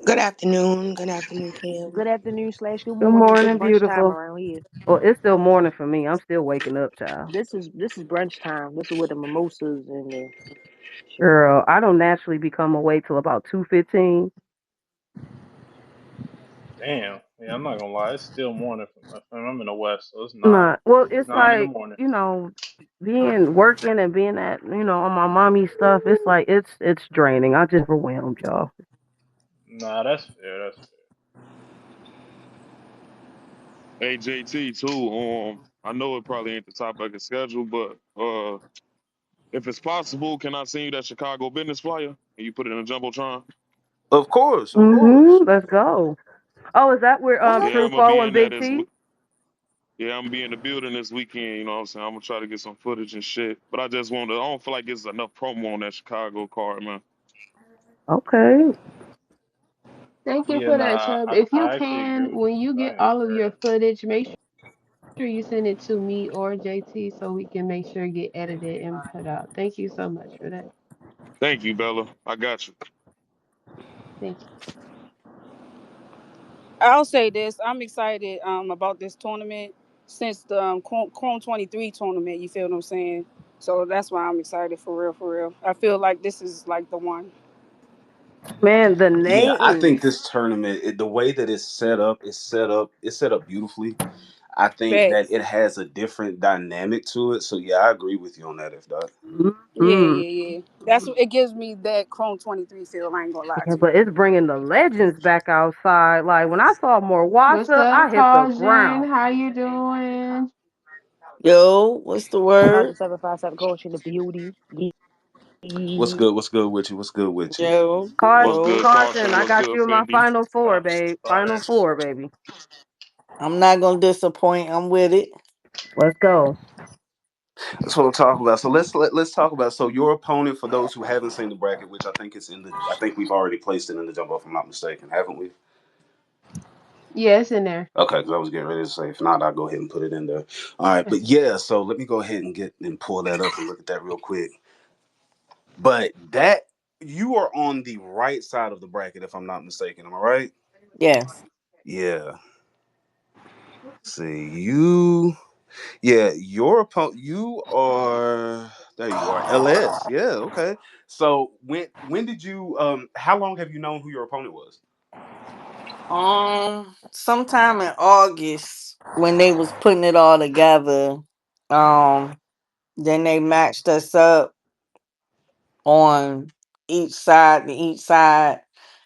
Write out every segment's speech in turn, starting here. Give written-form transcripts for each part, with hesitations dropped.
Good afternoon. Good afternoon, Kim. Good afternoon slash good Good morning. It's morning, brunch time beautiful. around here. Well, it's still morning for me. I'm still waking up, child. This is brunch time. This is where the mimosas and the Girl, I don't naturally become awake till about 2:15. Damn. Yeah, I'm not gonna lie. It's still morning for my family. I'm in the West, so it's nine. Nah, well, it's Nine in the like morning. being working and being at on my mommy stuff. It's like it's draining. I just overwhelmed, y'all. Nah, that's fair. That's Hey JT too. I know it probably ain't the top of the schedule, but if it's possible, can I send you that Chicago business flyer and you put it in a jumbotron? Of course, of course. Mhm. Let's go. Oh, is that where Okay. Yeah, True I'm gonna be Foe and in there Big this. T? Yeah, I'm gonna be in the building this weekend. You know what I'm saying? I'm gonna try to get some footage and shit. But I just want to. I don't feel like there's enough promo on that Chicago card, man. Okay. Thank you yeah. for that, Nah, Chubb. I, If you I actually agree can, with when you you because I get ain't all of heard your it. footage, make sure you send it to me or JT so we can make sure it get edited and put out. Thank you so much for that. Thank you, Bella. I got you. Thank you. I'll say this: I'm excited about this tournament since the Chrome 23 tournament. You feel what I'm saying? So that's why I'm excited for real, for real. I feel like this is like the one. Man, the Yeah, I think names. this tournament, the way that it's set up, it's set up beautifully. I think that Facts. it has a different dynamic to it. So yeah, I agree with you on that, if dot. Yeah, Mhm. yeah, yeah. That's what it gives me that Chrome 23 feel. I ain't gonna lie Yeah, to you. but it's bringing the legends back outside. Like when I saw What's Morwasa, I up, hit the Tajin? ground. How you doing? Yo, what's the word? 757 coach the beauty. What's Yeah. good? What's good with you? What's good with you? Yo, What's yo. good, Carson, Caution? I What's got good, you in my Fendi? final four, babe. Final Facts. four, baby. I'm not gonna disappoint. I'm with it. Let's go. That's what I'm talking about. So let's talk about. So your opponent, for those who haven't seen the bracket, which I think it's in the, I think we've already placed it in the jumbo, if I'm not mistaken, haven't we? Yes, in there. Okay, because I was getting ready to say, if not, I'll go ahead and put it in there. All right, but yeah, so let me go ahead and get and pull that up and look at that real quick. But that you are on the right side of the bracket, if I'm not mistaken. Am I right? Yes. Yeah. See you. Yeah, your opponent. You are. There you are. LS. Yeah. Okay. So when did you How long have you known who your opponent was? Sometime in August when they was putting it all together, um, then they matched us up on each side,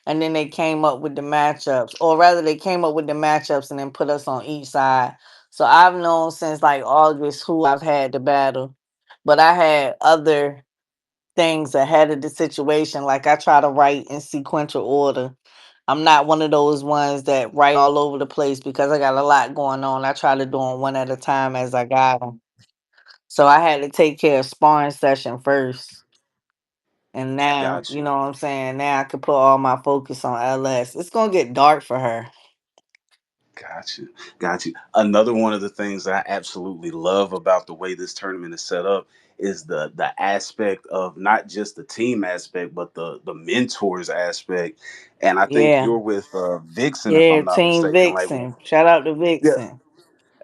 and then they came up with the matchups, or rather, they came up with the matchups and then put us on each side. So I've known since like August who I've had to battle, but I had other things ahead of the situation. Like I try to write in sequential order. I'm not one of those ones that write all over the place because I got a lot going on. I try to do them one at a time as I got them. So I had to take care of sparring session first. And now, Got you you. know what I'm saying? Now I can put all my focus on LS. It's gonna get dark for her. Got you. Got you. Another one of the things that I absolutely love about the way this tournament is set up is the aspect of not just the team aspect, but the mentors aspect. And I think Yeah. you're with Vixen, if Yeah, I'm not Team mistaken. Like, Vixen. Shout out to yeah, Vixen.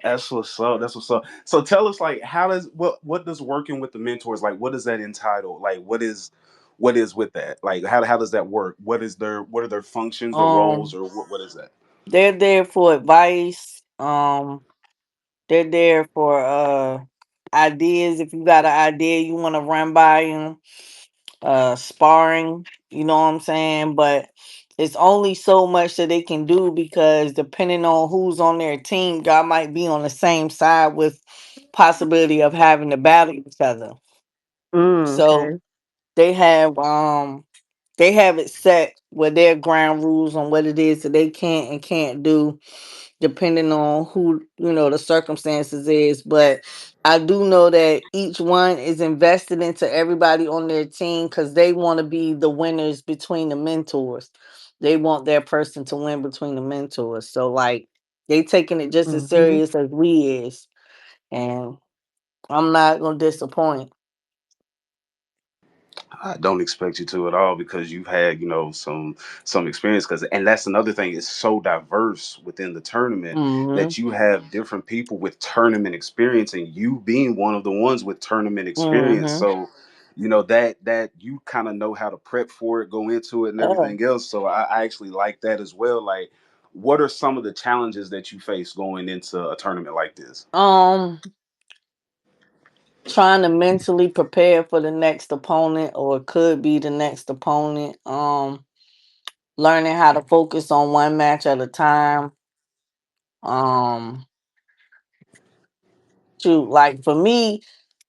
that's what's up. That's what's up. So tell us, like, how does what does working with the mentors, like, what does that entitle? Like, what is with that? Like, how does that work? What are their functions, their roles, Um, or what is that? they're there for advice. They're there for ideas. If you got an idea you want to run by them, sparring, you know what I'm saying? But it's only so much that they can do because depending on who's on their team, y'all might be on the same side with possibility of having to battle each other. So Okay. they have they have it set with their ground rules on what it is that they can and can't do depending on who the circumstances is. But I do know that each one is invested into everybody on their team because they want to be the winners between the mentors. They want their person to win between the mentors. So like they taking it just as Mm-hmm. serious as we is, and I'm not gonna disappoint. I don't expect you to at all because you've had, some experience. Because and that's another thing. It's so diverse within the tournament Mm-hmm. that you have different people with tournament experience, and you being one of the ones with tournament experience. Mm-hmm. So, that you kind of know how to prep for it, go into it, and Oh. everything else. So I actually like that as well. Like, what are some of the challenges that you face going into a tournament like this? Um, Trying to mentally prepare for the next opponent or could be the next opponent. Learning how to focus on one match at a time. Um, Shoot, like for me,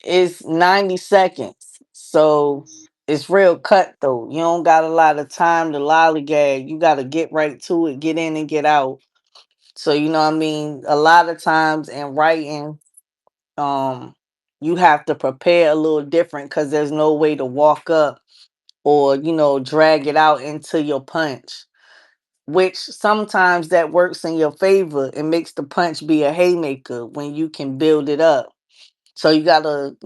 it's 90 seconds. So it's real cutthroat. You don't got a lot of time to lollygag. You got to get right to it, get in and get out. So, you know what I mean? A lot of times in writing, um, you have to prepare a little different because there's no way to walk up or, drag it out into your punch. Which sometimes that works in your favor. It makes the punch be a haymaker when you can build it up. So you gotta,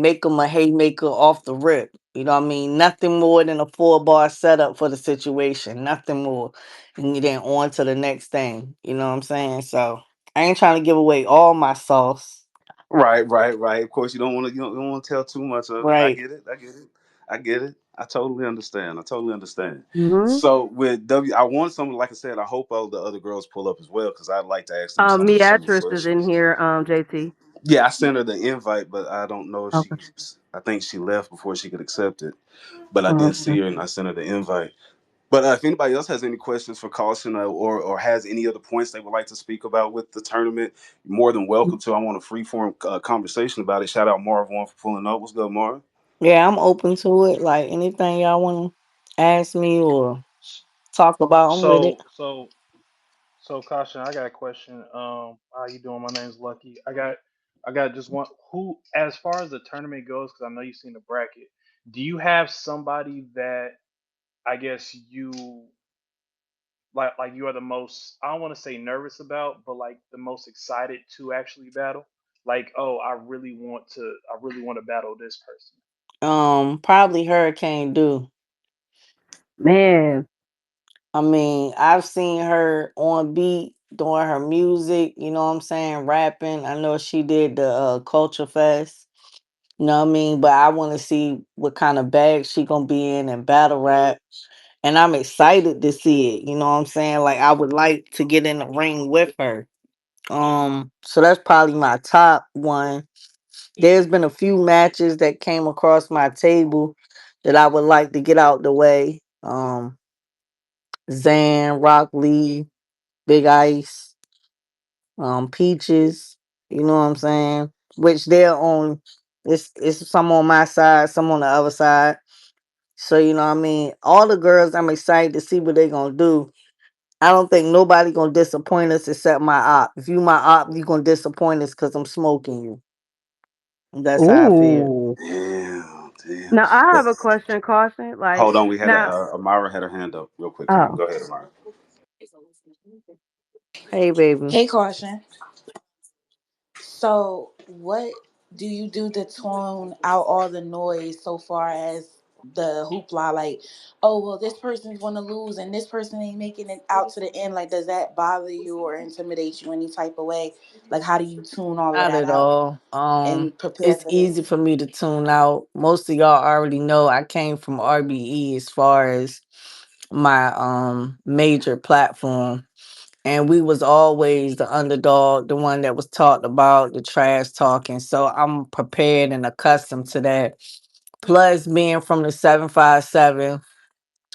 make them a haymaker off the rip. You know what I mean? Nothing more than a 4 bar setup for the situation. Nothing more. And then on to the next thing. You know what I'm saying? So I ain't trying to give away all my sauce. Right, right, right. Of course, you don't want to tell too much of it. I Right. get it. I get it. I get it. I totally understand. I totally understand. Hmm. So with I want some, like I said, I hope all the other girls pull up as well because I'd like to ask them some Beatrice is in questions. here. JT. Yeah, I sent her the invite, but I don't know if Okay. I think she left before she could accept it. But I did see Okay. her and I sent her the invite. But if anybody else has any questions for Caution, or has any other points they would like to speak about with the tournament, you're more than welcome to. I want a free form conversation about it. Shout out Marv one for pulling up. What's good, Marv? Yeah, I'm open to it. Like anything y'all want to ask me or talk about, I'm with it. So so so caution. I got a question. How you doing? My name's Lucky. I got just one. Who, as far as the tournament goes, because I know you've seen the bracket. Do you have somebody that I guess you like you are the most, I don't want to say nervous about, but like the most excited to actually battle? Like, oh, I really want to battle this person. Probably Hurricane Do. Man. I mean, I've seen her on beat doing her music, you know what I'm saying, rapping. I know she did the Culture Fest, you know what I mean? But I want to see what kind of bag she gonna be in battle rap. And I'm excited to see it, you know what I'm saying? Like I would like to get in the ring with her. So that's probably my top one. There's been a few matches that came across my table that I would like to get out the way. Zan, Rock Lee, Big Ice, Peaches, you know what I'm saying? Which they're on, it's some on my side, some on the other side. So you know what I mean? All the girls, I'm excited to see what they gonna do. I don't think nobody gonna disappoint us except my op. If you my op, you gonna disappoint us because I'm smoking you. That's how I feel. Ooh. Damn, damn. Now I But have a question, Caution. Like hold on, we had now. Amara had her hand up real quick. Come on, Oh. go ahead, Amara. Hey baby. Hey, Caution. So, what do you do to tone out all the noise so far as the hoopla? Like, oh, well, this person's going to lose and this person ain't making it out to the end. Like, does that bother you or intimidate you any type of way? Like, how do you tune all of Not that at out all. and prepare It's for easy this? for me to tune out. Most of y'all already know I came from RBE as far as my major platform. And we was always the underdog, the one that was talked about, the trash talking. So I'm prepared and accustomed to that. Plus being from the 757,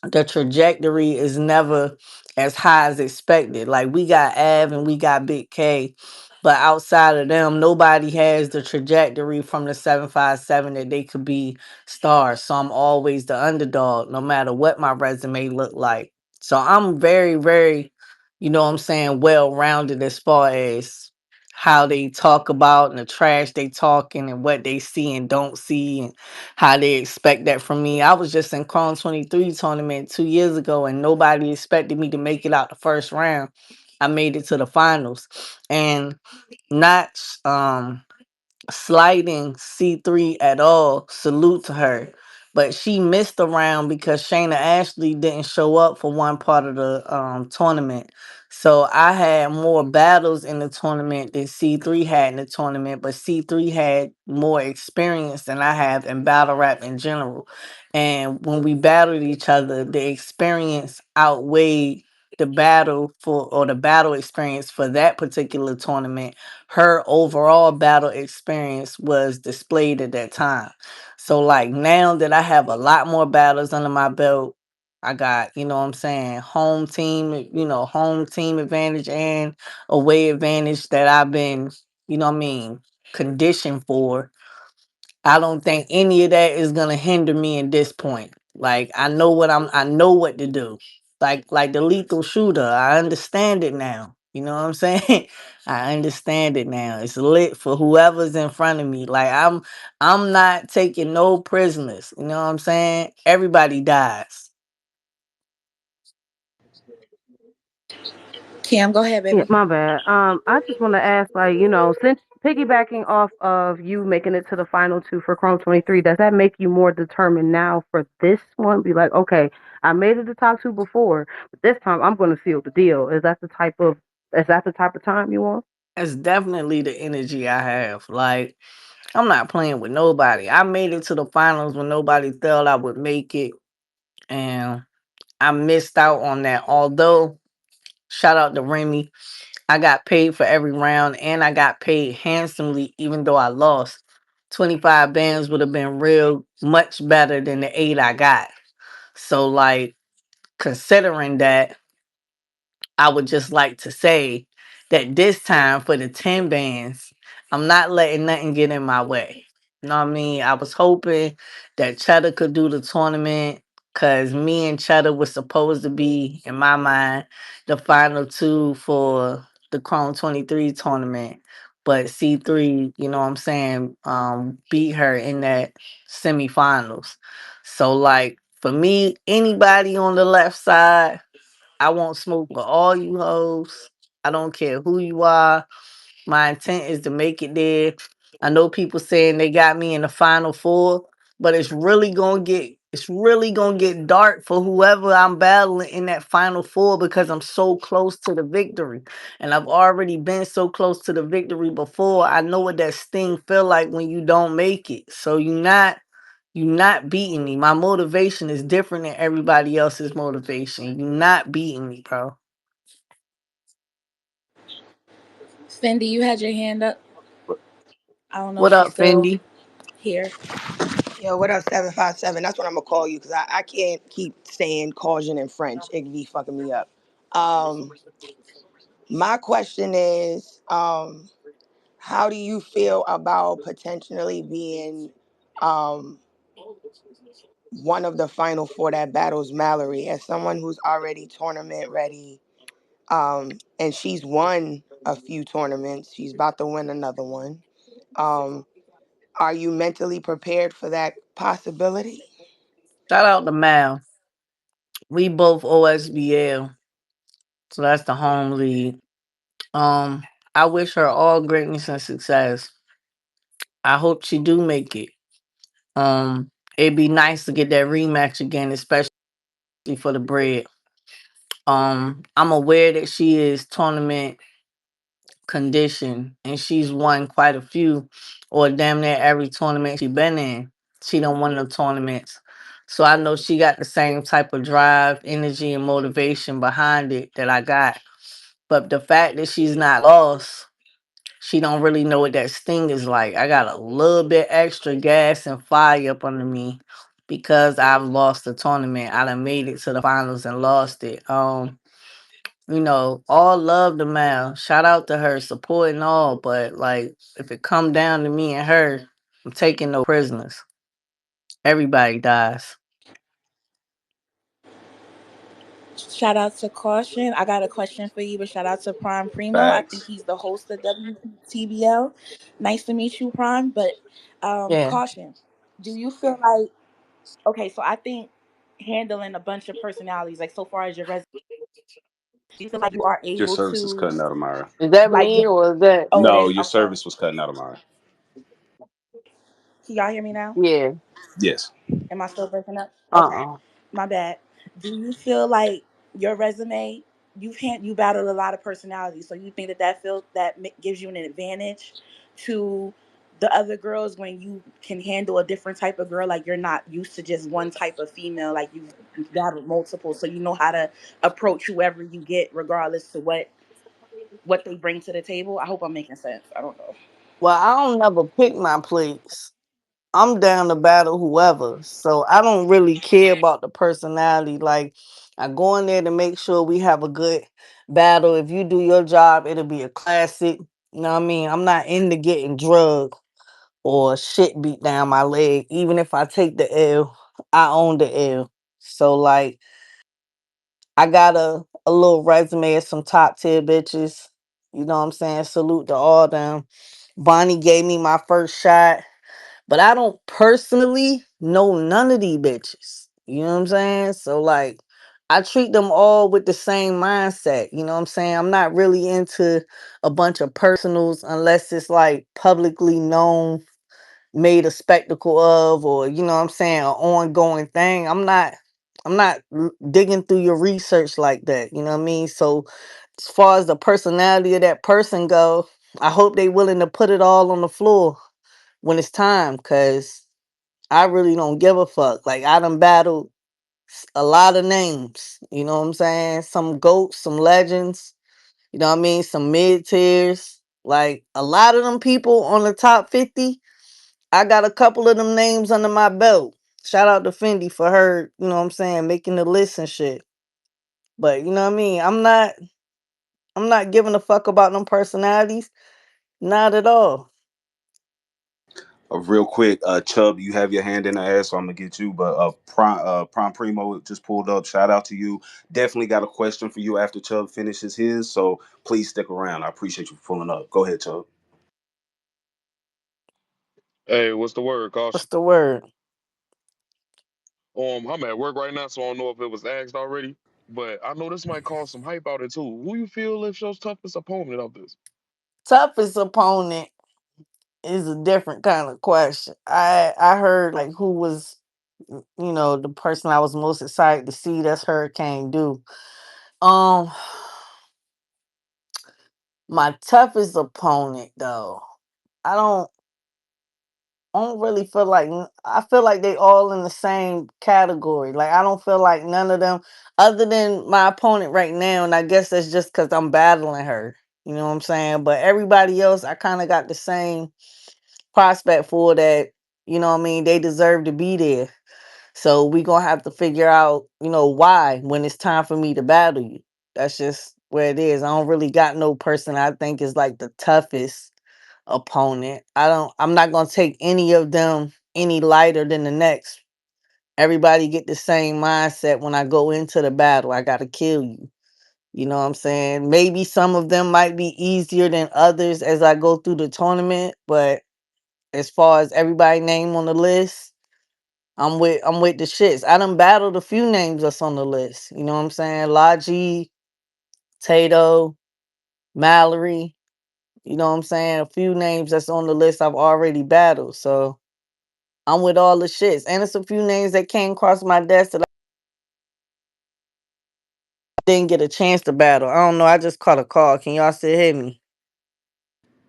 the trajectory is never as high as expected. Like we got Av and we got Big K, but outside of them, nobody has the trajectory from the 757 that they could be stars. So I'm always the underdog, no matter what my resume look like. So I'm very, very, you know what I'm saying, well rounded as far as how they talk about and the trash they talking and what they see and don't see and how they expect that from me. I was just in Chrome 23 tournament 2 years ago and nobody expected me to make it out the first round. I made it to the finals. And not slighting C3 at all. Salute to her. but she missed a round because Shayna Ashley didn't show up for one part of the tournament. So I had more battles in the tournament than C3 had in the tournament, but C3 had more experience than I have in battle rap in general. And when we battled each other, the experience outweighed the battle for or the battle experience for that particular tournament. Her overall battle experience was displayed at that time. So like now that I have a lot more battles under my belt, I got, you know what I'm saying, home team, home team advantage and away advantage that I've been, what I mean, conditioned for. I don't think any of that is gonna hinder me in this point. Like I know what to do. Like the lethal shooter. I understand it now. You know what I'm saying? I understand it now. It's lit for whoever's in front of me. Like I'm not taking no prisoners. You know what I'm saying? Everybody dies. Cam, go ahead, Yeah, baby. my bad. I just want to ask, like, since piggybacking off of you making it to the final two for Chrome 23, does that make you more determined now for this one? Be like, okay, I made it to top two before, but this time I'm going to seal the deal. Is that the type of time you want? That's definitely the energy I have. Like I'm not playing with nobody. I made it to the finals when nobody thought I would make it. And I missed out on that. Although, shout out to Remy, I got paid for every round and I got paid handsomely, even though I lost. 25 bands would have been real much better than the 8 I got. So, like, considering that, I would just like to say that this time for the 10 bands, I'm not letting nothing get in my way. You know what I mean? I was hoping that Cheddar could do the tournament because me and Cheddar was supposed to be, in my mind, the final two for the Chrome 23 tournament. But C3, you know what I'm saying, beat her in that semifinals. So, like, for me, anybody on the left side, I won't smoke with all you hoes. I don't care who you are. My intent is to make it there. I know people saying they got me in the final four, but it's really gonna get dark for whoever I'm battling in that final four because I'm so close to the victory. And I've already been so close to the victory before. I know what that sting feel like when you don't make it. So you're not beating me. My motivation is different than everybody else's motivation. You're not beating me, bro. Cindy, you had your hand up. I don't know What if she's up, still Fendi? here. Yo, what up, 757? That's what I'm gonna call you because I can't keep saying caution in French. It be fucking me up. Um, my question is, how do you feel about potentially being um one of the final four that battles Mallory as someone who's already tournament ready? And she's won a few tournaments. She's about to win another one. Um, are you mentally prepared for that possibility? Shout out to Mal. We both OSBL, so that's the home league. Um, I wish her all greatness and success. I hope she do make it. It'd be nice to get that rematch again, especially for the bread. I'm aware that she is tournament condition and she's won quite a few or damn near every tournament she been in. She don't win the tournaments. So I know she got the same type of drive, energy, and motivation behind it that I got. But the fact that she's not lost, she don't really know what that sting is like. I got a little bit extra gas and fire up under me because I've lost the tournament. I done made it to the finals and lost it. All love to Mal. Shout out to her, support and all. But like, if it come down to me and her, I'm taking no prisoners. Everybody dies. Shout out to Caution. I got a question for you, but shout out to Prime Primo. I think Facts. he's the host of WTBL. Nice to meet you, Prime. But Yeah. Caution, do you feel like, okay, so I think handling a bunch of personalities, like so far as your resume, do you feel like you are Your able service was to, cutting out, Amara. Is that like, me get, or is that? oh, it No, is? your Okay. service was cutting out, Amara. Can y'all hear me now? Yeah. Yes. Am I still breaking up? Okay, Uh-uh. my bad. Do you feel like your resume, you battled a lot of personalities, so you think that gives you an advantage to the other girls when you can handle a different type of girl, like you're not used to just one type of female, like you've battled multiple, so you know how to approach whoever you get, regardless to what they bring to the table. I hope I'm making sense. I don't know. Well, I don't never pick my place. I'm down to battle whoever. So I don't really care about the personality. Like, I go in there to make sure we have a good battle. If you do your job, it'll be a classic. You know what I mean? I'm not into getting drugged or shit beat down my leg. Even if I take the L, I own the L. So like I got a little resume of some top tier bitches. You know what I'm saying? Salute to all them. Bonnie gave me my first shot. But I don't personally know none of these bitches. You know what I'm saying? So like I treat them all with the same mindset. You know what I'm saying? I'm not really into a bunch of personals unless it's like publicly known, made a spectacle of, or you know what I'm saying, an ongoing thing. I'm not digging through your research like that. You know what I mean? So as far as the personality of that person go, I hope they willing to put it all on the floor when it's time, cause I really don't give a fuck. Like I done battled a lot of names. You know what I'm saying? Some goats, some legends. You know what I mean? Some mid tiers. Like a lot of them people on the top 50. I got a couple of them names under my belt. Shout out to Fendi for her. You know what I'm saying? Making the list and shit. But you know what I mean? I'm not giving a fuck about them personalities. Not at all. Real quick, Chubb, you have your hand in the air, so I'm gonna get you. But Prime Primo just pulled up. Shout out to you. Definitely got a question for you after Chubb finishes his. So please stick around. I appreciate you pulling up. Go ahead, Chubb. Hey, what's the word, What's Caution? the word? I'm at work right now, so I don't know if it was asked already. But I know this might cause some hype out there too. Who you feel if your toughest opponent of this? Toughest opponent is a different kind of question. I heard like who was the person I was most excited to see. That's Hurricane Do. Um, my toughest opponent though. I don't. I don't really feel like I feel like they all in the same category. Like I don't feel like none of them, other than my opponent right now, and I guess that's just because I'm battling her. You know what I'm saying? But everybody else, I kind of got the same prospect for that. You know what I mean? They deserve to be there. So we gonna have to figure out, why when it's time for me to battle you. That's just where it is. I don't really got no person I think is like the toughest opponent. I'm not gonna take any of them any lighter than the next. Everybody get the same mindset when I go into the battle. I gotta kill you. You know what I'm saying? Maybe some of them might be easier than others as I go through the tournament, but as far as everybody name on the list, I'm with the shits. I done battled a few names that's on the list. You know what I'm saying? Logi, Tato, Mallory. You know what I'm saying? A few names that's on the list I've already battled. So I'm with all the shits. And it's a few names that came across my desk that I didn't get a chance to battle. I don't know. I just caught a call. Can y'all still hear me?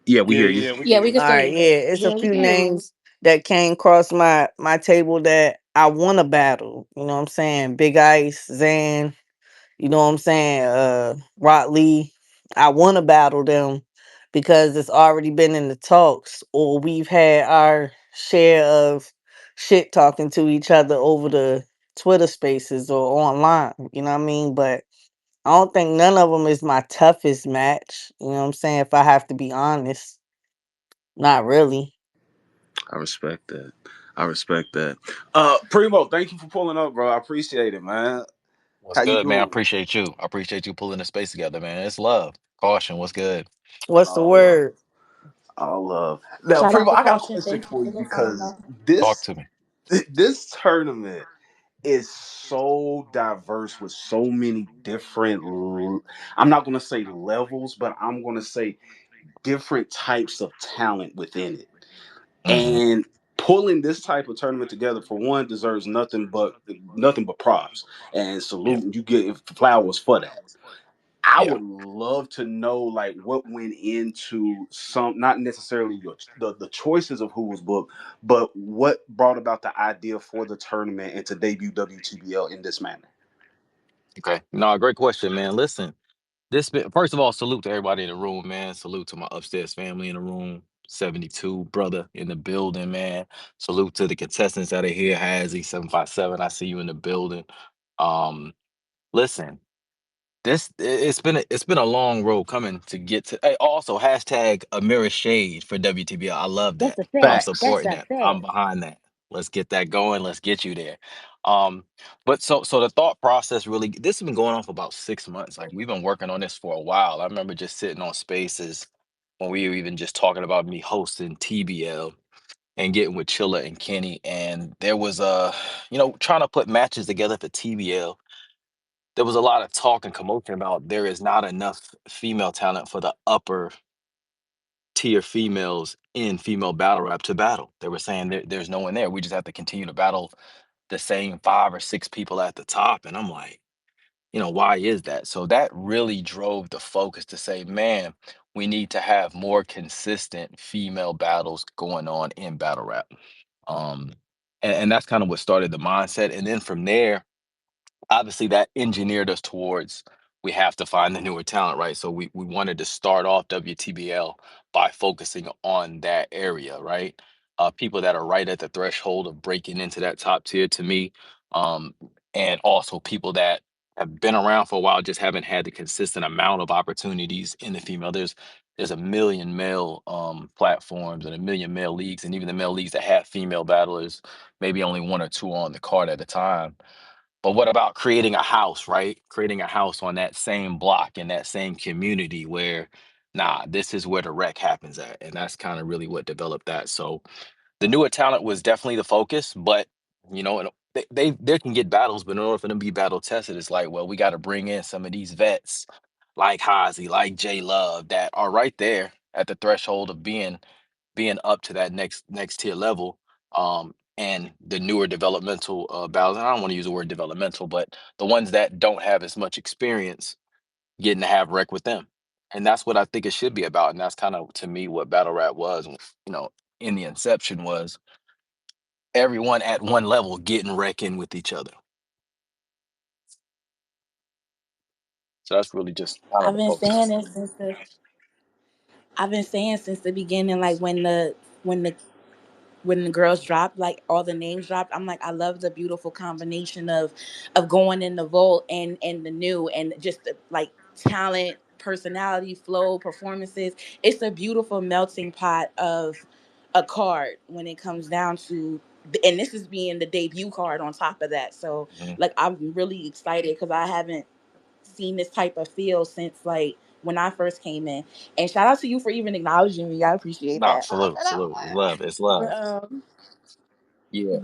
Yeah, we Yeah, hear you. yeah, we Yeah, can we hear can All you. still hear right, you. yeah. It's a Yeah, we few can hear you. names that came across my table that I want to battle. You know what I'm saying? Big Ice, Zan, you know what I'm saying? Rock Lee. I want to battle them because it's already been in the talks, or we've had our share of shit talking to each other over the Twitter spaces or online. You know what I mean? But I don't think none of them is my toughest match. You know what I'm saying? If I have to be honest, not really. I respect that. I respect that. Primo, thank you for pulling up, bro. I appreciate it, man. What's How you good, man? I doing? appreciate you. I appreciate you pulling the space together, man. It's love. Caution, what's good? What's the All love. word? All love. Now, Shout out Primo, to I got a Caution. question Thank you for for you the follow. because Talk this to me. this tournament is so diverse with so many different I'm not going to say levels, but I'm going to say different types of talent within it. Hmm. And pulling this type of tournament together, for one, deserves nothing but props and Yeah, salute. And you get flowers for that. I yeah. would love to know like what went into some, not necessarily the choices of who was booked, but what brought about the idea for the tournament and to debut WTBL in this manner. Okay. No, great question, man. Listen, first of all, salute to everybody in the room, man. Salute to my upstairs family in the room. 72 brother in the building, man. Salute to the contestants that are here. Hazzy 757. I see you in the building. Um, listen, it's been a long road coming to get to. Hey, also hashtag a mirror shade for WTBL. I love That's that. a fact. I'm That's Facts. supporting a that. I'm fact. behind that. Let's get that going. Let's get you there. Um, but so the thought process really, this has been going on for about 6 months. Like we've been working on this for a while. I remember just sitting on spaces when we were even just talking about me hosting TBL and getting with Chilla and Kenny, and there was trying to put matches together for TBL. There was a lot of talk and commotion about there is not enough female talent for the upper tier females in female battle rap to battle. They were saying there's no one there. We just have to continue to battle the same 5 or 6 people at the top. And I'm like, why is that? So that really drove the focus to say, man, we need to have more consistent female battles going on in battle rap. Um, and that's kind of what started the mindset. And then from there, obviously that engineered us towards we have to find the newer talent, right? So we wanted to start off WTBL by focusing on that area, right? People that are right at the threshold of breaking into that top tier to me, um, and also people that have been around for a while just haven't had the consistent amount of opportunities in the female. There's a million male platforms and a million male leagues, and even the male leagues that have female battlers, maybe only one or two on the card at a time. But what about creating a house, right? Creating a house on that same block in that same community where, nah, this is where the wreck happens at. And that's kind of really what developed that. So the newer talent was definitely the focus, but they can get battles, but in order for them to be battle tested, it's like, well, we got to bring in some of these vets like Hazy, like J Love, that are right there at the threshold of being up to that next tier level. And the newer developmental battles, and I don't want to use the word developmental, but the ones that don't have as much experience getting to have rec with them. And that's what I think it should be about. And that's kind of to me what battle rap was, in the inception was everyone at one level getting wrecking with each other. So that's really just kind of I've the been saying focus. this since the I've been saying since the beginning, like when the when the girls dropped, like all the names dropped, I'm like, I love the beautiful combination of going in the vault and the new and just the, like talent, personality, flow, performances. It's a beautiful melting pot of a card when it comes down to, and this is being the debut card on top of that. So Mhm. like I'm really excited because I haven't seen this type of feel since like when I first came in. And shout out to you for even acknowledging me. I appreciate Nah, that. salute, salute. It's love. It's But love. Yeah.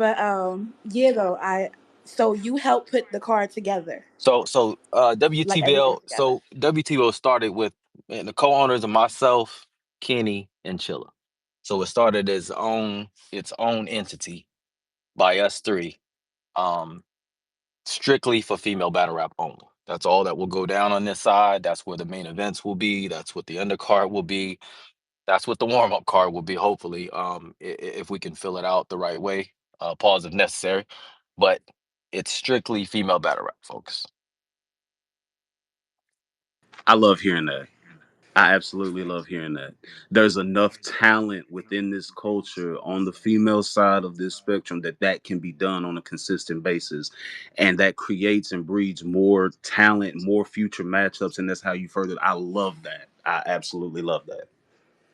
yeah though, I so you helped put the card together. So Like everything WTBL, together. started with the co-owners of myself, Kenny, and Chilla. So it started as its own entity by us three, um, strictly for female battle rap only. That's all that will go down on this side. That's where the main events will be. That's what the undercard will be. That's what the warm-up card will be, hopefully, if we can fill it out the right way. Pause if necessary. But it's strictly female battle rap, folks. I love hearing that. I absolutely love hearing that. There's enough talent within this culture on the female side of this spectrum that can be done on a consistent basis, and that creates and breeds more talent, more future matchups, and that's how you further. I love that. I absolutely love that.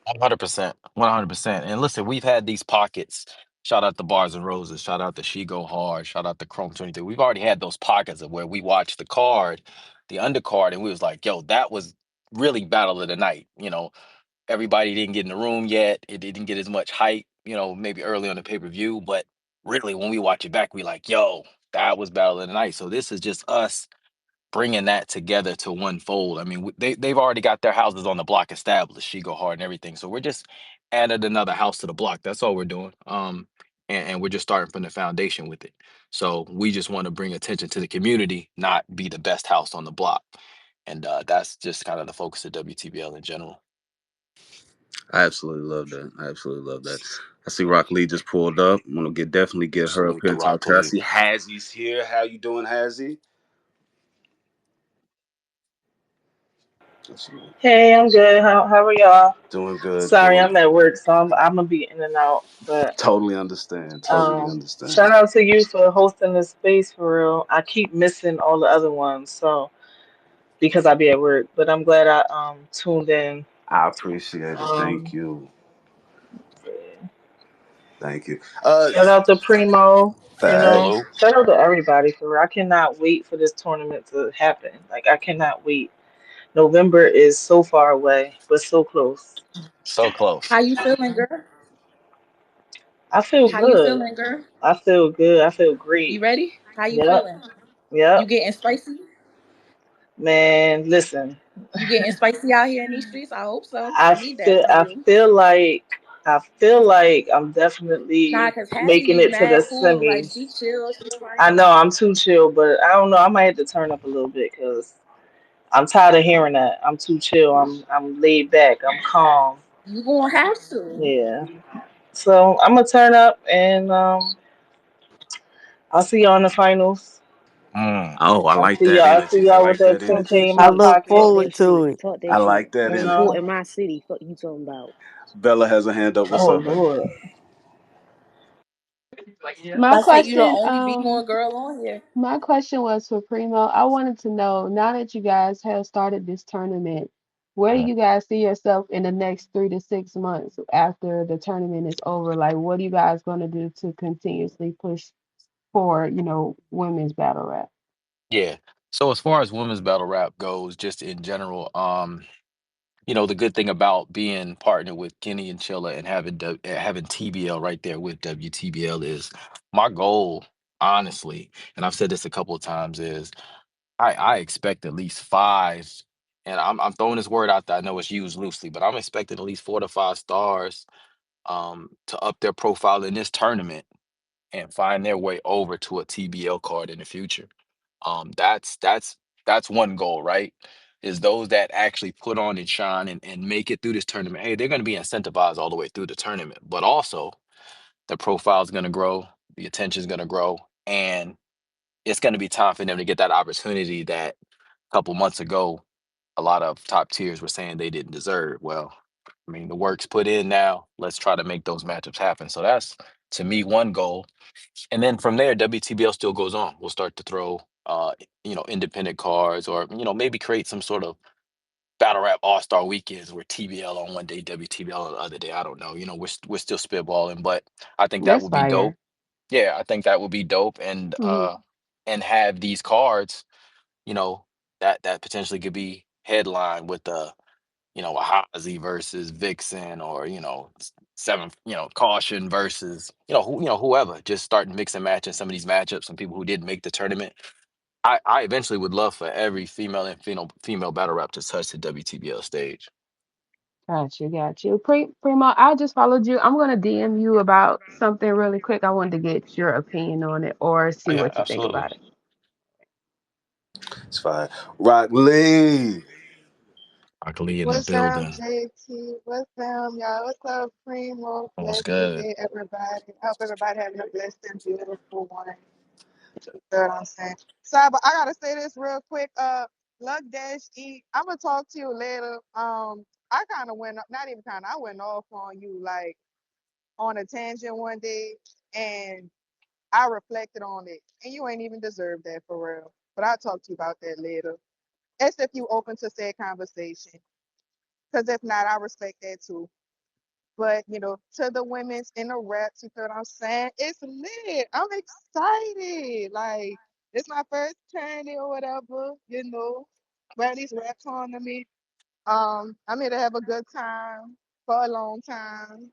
100%. 100%. And listen, we've had these pockets. Shout out to Bars and Roses. Shout out to She Go Hard. Shout out to Chrome 23. We've already had those pockets of where we watched the card, the undercard, and we was like, yo, that was really battle of the night. Everybody didn't get in the room yet. It didn't get as much hype, maybe early on the pay-per-view. But really, when we watch it back, we like, yo, that was battle of the night. So this is just us bringing that together to one fold. I mean, they've already got their houses on the block established, She Go Hard and everything. So we're just added another house to the block. That's all we're doing. and we're just starting from the foundation with it. So we just want to bring attention to the community, not be the best house on the block. And that's just kind of the focus of WTBL in general. I absolutely love that. I absolutely love that. I see Rock Lee just pulled up. I'm gonna definitely get her up Salute here to and talk Rock to her. I Lee. see Hazzy's here. How you doing, Hazzy? Let's see. Hey, I'm good. How are y'all? Doing good. Sorry, Doing I'm at work, so I'm gonna be in and out. But totally understand. Totally understand. shout out to you for hosting this space for real. I keep missing all the other ones, so because I be at work. But I'm glad I tuned in. I appreciate it. Thank Um, you. yeah. Thank you. Shout out to Primo. Facts. Salute. Shout out to everybody for real. I cannot wait for this tournament to happen. Like I cannot wait. November is so far away, but so close. So close. How you feeling, girl? I feel How you good. feeling, girl? I feel good. I feel You great. ready? How you Yep. feeling? You Yep. getting spicy? Man, listen. You getting spicy out here in these streets? I hope so. I I need that feel from I you. feel like I feel like I'm Nah, definitely cause Hazzy making be it to the mad cool. Like semis. she chill, she I quiet. know I'm too chill, but I don't know. I might have to turn up a little bit because I'm tired of hearing that. I'm too chill. I'm laid back. I'm calm. You gonna have to. Yeah. So I'm gonna turn up and I'll see y'all in the finals. Mm. Oh, I I'll like see that y'all. I'll see energy. I y'all with like that that Talk 10K that energy. in I my shit. look Talk pocket. forward that to shit. it. Talk I that shit. like that You energy. Support know? in my city. Fuck you talking about. Bella has a hand up. What's Oh up, Bella? Lord. My Let's say you the question, only B1 girl on here. my question was for Primo. I wanted to know, now that you guys have started this tournament, where do you guys see yourself in the next 3 to 6 months after the tournament is over? Like, what are you guys going to do to continuously push for, women's battle rap? Yeah. So as far as women's battle rap goes, just in general, the good thing about being partnered with Kenny and Chilla and having TBL right there with WTBL is my goal, honestly, and I've said this a couple of times, is I expect at least five, and I'm throwing this word out there. I know it's used loosely, but I'm expecting at least 4 to 5 stars to up their profile in this tournament and find their way over to a TBL card in the future. That's one goal, right? Is those that actually put on and shine and make it through this tournament. Hey, they're going to be incentivized all the way through the tournament, but also the profile is going to grow, the attention is going to grow, and it's going to be time for them to get that opportunity that a couple months ago, a lot of top tiers were saying they didn't deserve. Well, I mean, the work's put in now. Let's try to make those matchups happen. So that's, to me, one goal. And then from there, WTBL still goes on. We'll start to throw, independent cards, or maybe create some sort of battle rap all star weekends where TBL on one day, WTBL on the other day. I don't know. We're still spitballing, but I think that That's would be dope. fire. Yeah, I think that would be dope, Hmm. and have these cards, you know, that potentially could be headline with a Hazy versus Vixen, or seven, Caution versus whoever. Just start mixing matching some of these matchups, some people who didn't make the tournament. I eventually would love for every female and female battle rap to touch the WTBL stage. Got you, got you. Primo, I just followed you. I'm gonna DM you about something really quick. I wanted to get your opinion on it or Oh see yeah, what you think absolutely. about it. It's fine. Rock Lee. Akali in the What's down, building. JT? What's down, y'all? What's up, Primo? What's Blessings good? to everybody. I hope everybody having a blessed and beautiful one. You know what I'm saying? Sorry, but I gotta say this real quick. Luck Dash E. I'm gonna talk to you later. I kind of went up, not even kind of, I went off on you like on a tangent one day, and I reflected on it, and you ain't even deserve that for real. But I'll talk to you about that later. As if you open to said conversation. Because if not, I respect that too. But to the women's in the reps, you feel what I'm saying? It's lit. I'm excited. Like it's my first tourney or whatever, wearing these reps on to me. I'm here to have a good time for a long time.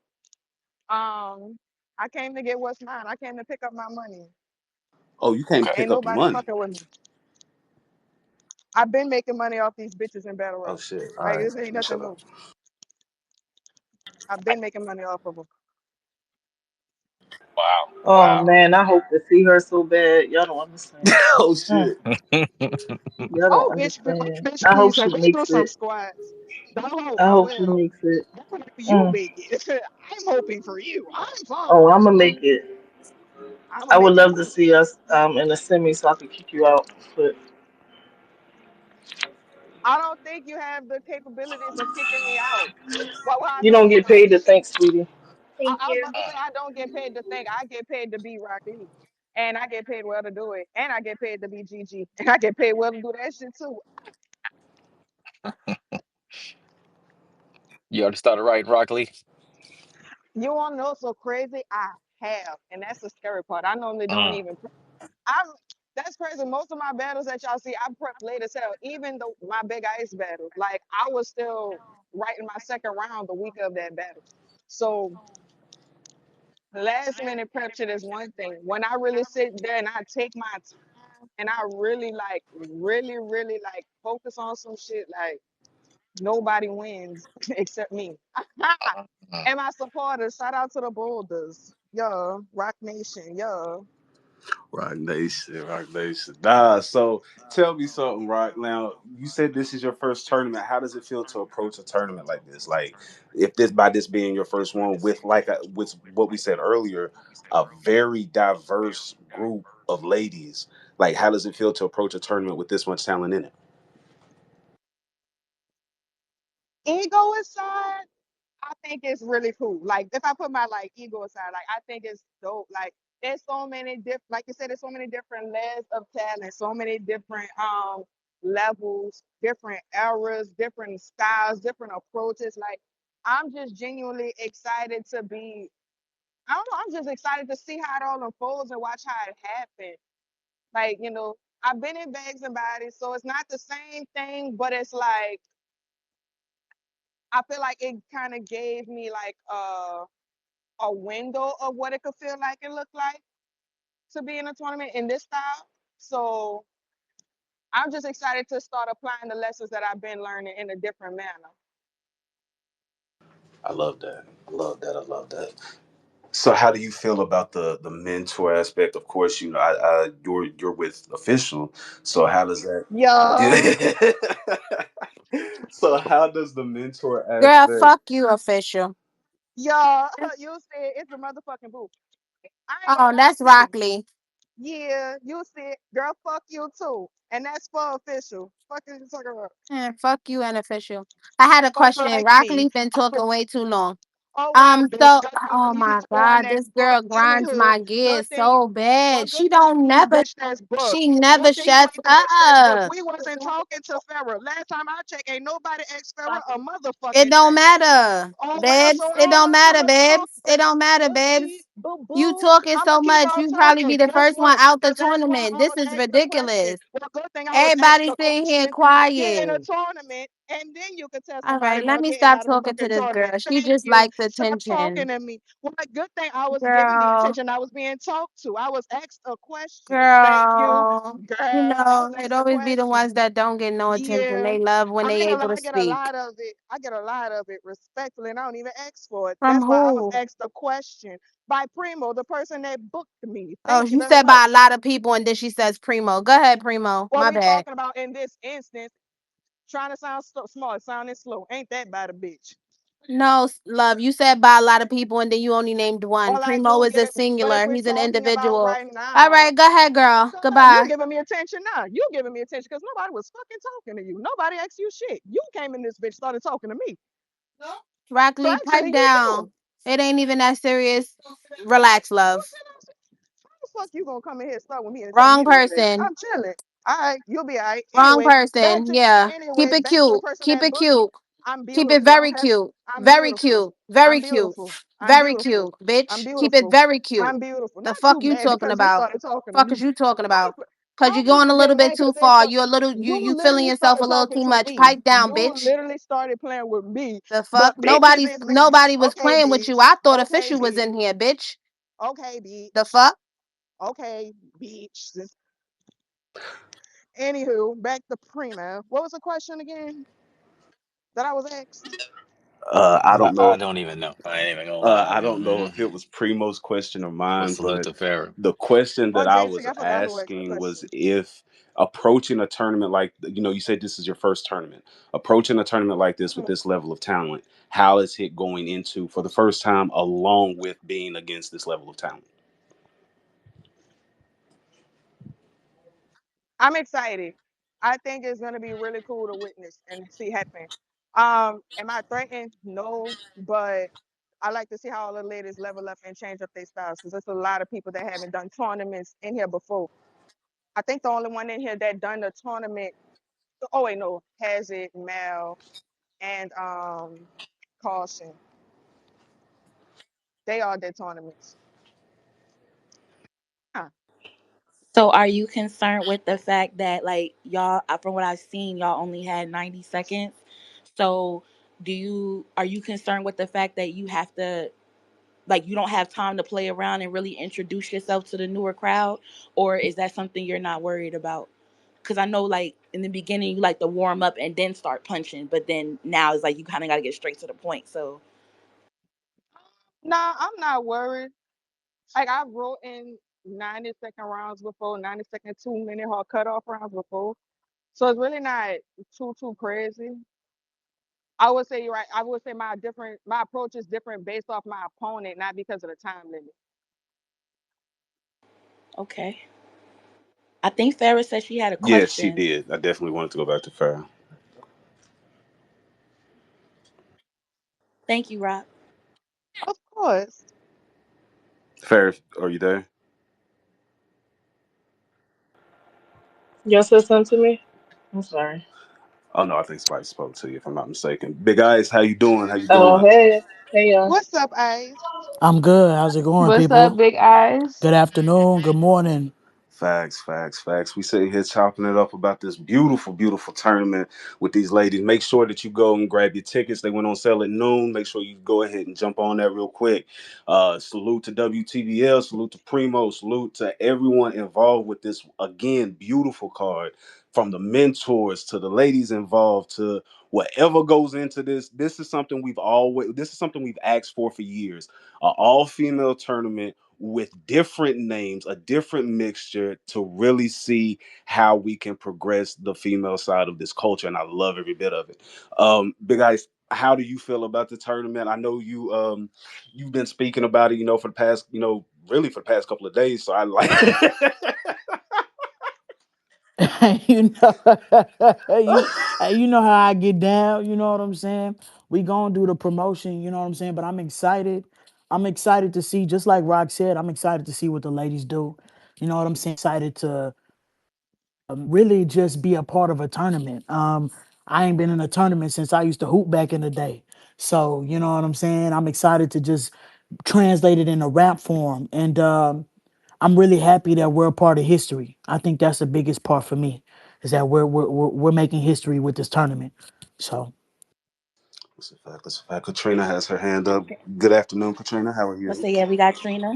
I came to get what's mine. I came to pick up my money. Oh, you came to Okay. Ain't pick up the nobody money. fucking with me. I've been making money off these bitches in battle Oh rap. shit. All Like right. this ain't Let me nothing shut up. new. I've been making money off of them. Wow. Oh Wow. man, I hope to see her so bad. Y'all don't understand. Oh Mm, shit. y'all don't Oh, bitch, understand. bitch, I hope please, she go through makes some it. squats. Don't hope, I I hope she will. makes it. That's what you Mm. make it. I'm hoping for you. I'm Oh, fine. I'm gonna make it. I'm gonna I would make it love to too. see us in a semi so I could kick you out. But I don't think you have the capabilities of kicking me out. Why I you think don't you get do? paid to think, sweetie. I was about to say I don't get paid to think. I get paid to be Rocky. And I get paid well to do it. And I get paid to be Gigi. And I get paid well to do that shit too. You already started writing, Rock Lee? You wanna know so crazy? I have. And that's the scary part. I normally don't Mm. even I'm that's crazy. Most of my battles that y'all see, I prep late as hell. Even though my big ice battle, like I was still writing my second round the week of that battle. So last minute prep shit is one thing. When I really sit there and I take my time and I really like really like focus on some shit, like nobody wins except me. Mm. And my supporters, shout out to the Boulders. Yo, Rock Nation, yo. Rock Nation, Rock Nation. Nah, so tell me something, Rock. Now, you said this is your first tournament. How does it feel to approach a tournament like this? Like, if this by this being your first one with with what we said earlier, a very diverse group of ladies. Like, how does it feel to approach a tournament with this much talent in it? Ego aside, I think it's really cool. Like if I put my like ego aside, like I think it's dope. Like there's so many different, like you said, there's so many different layers of talent, so many different levels, different eras, different styles, different approaches. Like I'm just genuinely excited to be. I don't know. I'm just excited to see how it all unfolds and watch how it happens. Like I've been in bags and bodies, so it's not the same thing, but it's like I feel like it kind of gave me like a window of what it could feel like and look like to be in a tournament in this style. So I'm just excited to start applying the lessons that I've been learning in a different manner. I love that. I love that. I love that. So, how do you feel about the mentor aspect? Of course, you're with official. So, how does that? Yeah, So, how does the mentor Girl, aspect? fuck you, official. yeah, you said it's the motherfucking boo. I ain't gonna Oh, lie that's to you. Rockley. Yeah, you said, girl, fuck you too. And that's for official. Fuck you talking about. Fuck you and official. I had a Fuck question. like me. Rockley been talking way too long. Oh well, bitch. So, Good thing oh he's my on God, that this book. girl grinds Anywho, my good gears thing. so Well, bad. good thing he's the bitch that's booked. She Good never thing he shuts ain't the bitch that's booked. up. We wasn't talking to Farrah. Last time I checked, ain't nobody asked Farrah a It motherfucking don't thing. matter, Oh well, babes. so It don't hold on, matter, I'ma talk babes. It then. don't matter, Good babes. beat, boo You boo. talking I'ma so keep much, on you probably be talking. the Guess first one what? out the Cause that's why tournament. I This was is asked the question. ridiculous. Well, good thing I was asked Everybody the sitting here question. Get in a quiet. tournament, and then you could tell All somebody right, let about me getting stop out of the talking to fucking this tournament. girl. She Thank just you. likes Stop talking attention. to me. Well, good thing I was given the Girl, attention I was being talked to. I was asked a question. Thank you, girl. girl. I was It asked a always be the question. ones that don't get no attention. Yeah. They love when I they ain't gonna able lie, to I get a speak. lot of it. I get a lot of it respectfully, and I don't even ask for it. From That's why I was who? asked the question by Primo, the person that booked me. Oh, Thank you you very said by a much. lot of people, and then she says Primo. Go ahead, Primo. What My we bad. talking about in this instance, trying to sound smart, sounding slow. Ain't that bad a bitch? No, love. You said by a lot of people, and then you only named one. Well, I Primo do is a get it, but if singular. we're He's an talking about individual. right All now, right, go ahead, girl. you Goodbye. giving me attention now. You giving me attention because nobody was fucking talking to you. Nobody asked you shit. You came in this bitch, started talking to me. Rock So Lee, actually, pipe you do. down. It ain't even that serious. Relax, love. How the fuck you gonna come in here and start with me and telling Wrong me to relax? person. I'm chilling. All right, you'll be all right. Wrong person. Yeah. Keep Anyway, it back to the cute. person Keep that it booked me. cute. I'm Keep it beautiful. I very don't have. cute. I'm Very beautiful. cute. Very I'm cute. beautiful. I'm Very beautiful. cute, I'm bitch. Keep it beautiful. very cute. I'm beautiful. The Not fuck you you mad talking because you about? started talking to Fuck is me. you talking about? Don't Cause you're don't going a little get mad bit because too they far. start. You a little you You feeling literally yourself a started little talking too to much. me. Pipe down, You bitch. literally started playing with me. The The fuck? bitches is me. Nobody was Okay, playing with you. bitch. I thought Okay, official was bitch. in here, bitch. Okay, The bitch. fuck? Okay, bitch. Anywho, back to Primo. What was the question again that I was asked? I don't I know. don't even know. I ain't even gonna lie. I don't know if it was Primo's question or But mine, salute but to Farrah. the question Or that I JT, was I forgot who asked the asking was question. if approaching a tournament like, you said this is your first tournament, approaching a tournament like this with Mhm. this level of talent, how is it going into for the first time along with being against this level of talent? I'm excited. I think it's gonna be really cool to witness and see happen. Am I threatened? No, but I like to see how all the ladies level up and change up their styles because there's a lot of people that haven't done tournaments in here before. I think the only one in here that done the tournament. Oh wait, no, has it Mel and Caution. They all did tournaments. Huh. So are you concerned with the fact that like y'all from what I've seen y'all only had 90 seconds? So are you concerned with the fact that you have to like you don't have time to play around and really introduce yourself to the newer crowd, or is that something you're not worried about? Cuz I know like in the beginning you like to warm up and then start punching, but then now it's like you kind of got to get straight to the point. So Nah, I'm not worried. Like I've wrote in 90-second rounds before, 90-second 2 minute hard cutoff rounds before. So it's really not too crazy. I would say you're right. I would say my approach is different based off my opponent, not because of the time limit. okay. I think Farrah said she had a Yes, she question. did. I definitely wanted to go back to Farrah. Thank you, Rob. Of course. Farrah, are you there? Y'all said something to me? I'm sorry. Oh no, I think somebody spoke to you if I'm not mistaken. Big Eyes, how you doing? How you Oh, doing? hey. Hey, y'all. What's up, Ice? I'm good. How's it going, What's up, people? big eyes? Good afternoon. Good morning. Facts, facts, facts. We sitting here chopping it up about this beautiful, beautiful tournament with these ladies. Make sure that you go and grab your tickets. They went on sale at noon. Make sure you go ahead and jump on that real quick. Salute to WTBL. Salute to Primo. Salute to everyone involved with this, again, beautiful card. From the mentors to the ladies involved to whatever goes into this. This is something we've asked for years. An all-female tournament with different names, a different mixture to really see how we can progress the female side of this culture. And I love every bit of it. Big Ice, how do you feel about the tournament? I know you've been speaking about it, for the past, really for the past couple of days. So I like you know, you you know how I get down. You know what I'm saying? We gonna do the promotion. You know what I'm saying? But I'm excited. I'm excited to see, just like Rock said, I'm excited to see what the ladies do. You know what I'm saying? Excited to really just be a part of a tournament. I ain't been in a tournament since I used to hoop back in the day. So you know what I'm saying? I'm excited to just translate it in a rap form. And I'm really happy that we're a part of history. I think that's the biggest part for me, is that we're making history with this tournament. So that's a fact. That's a fact. Katrina has her hand up. Good afternoon, Katrina. How are Let's you? say yeah, we got Trina.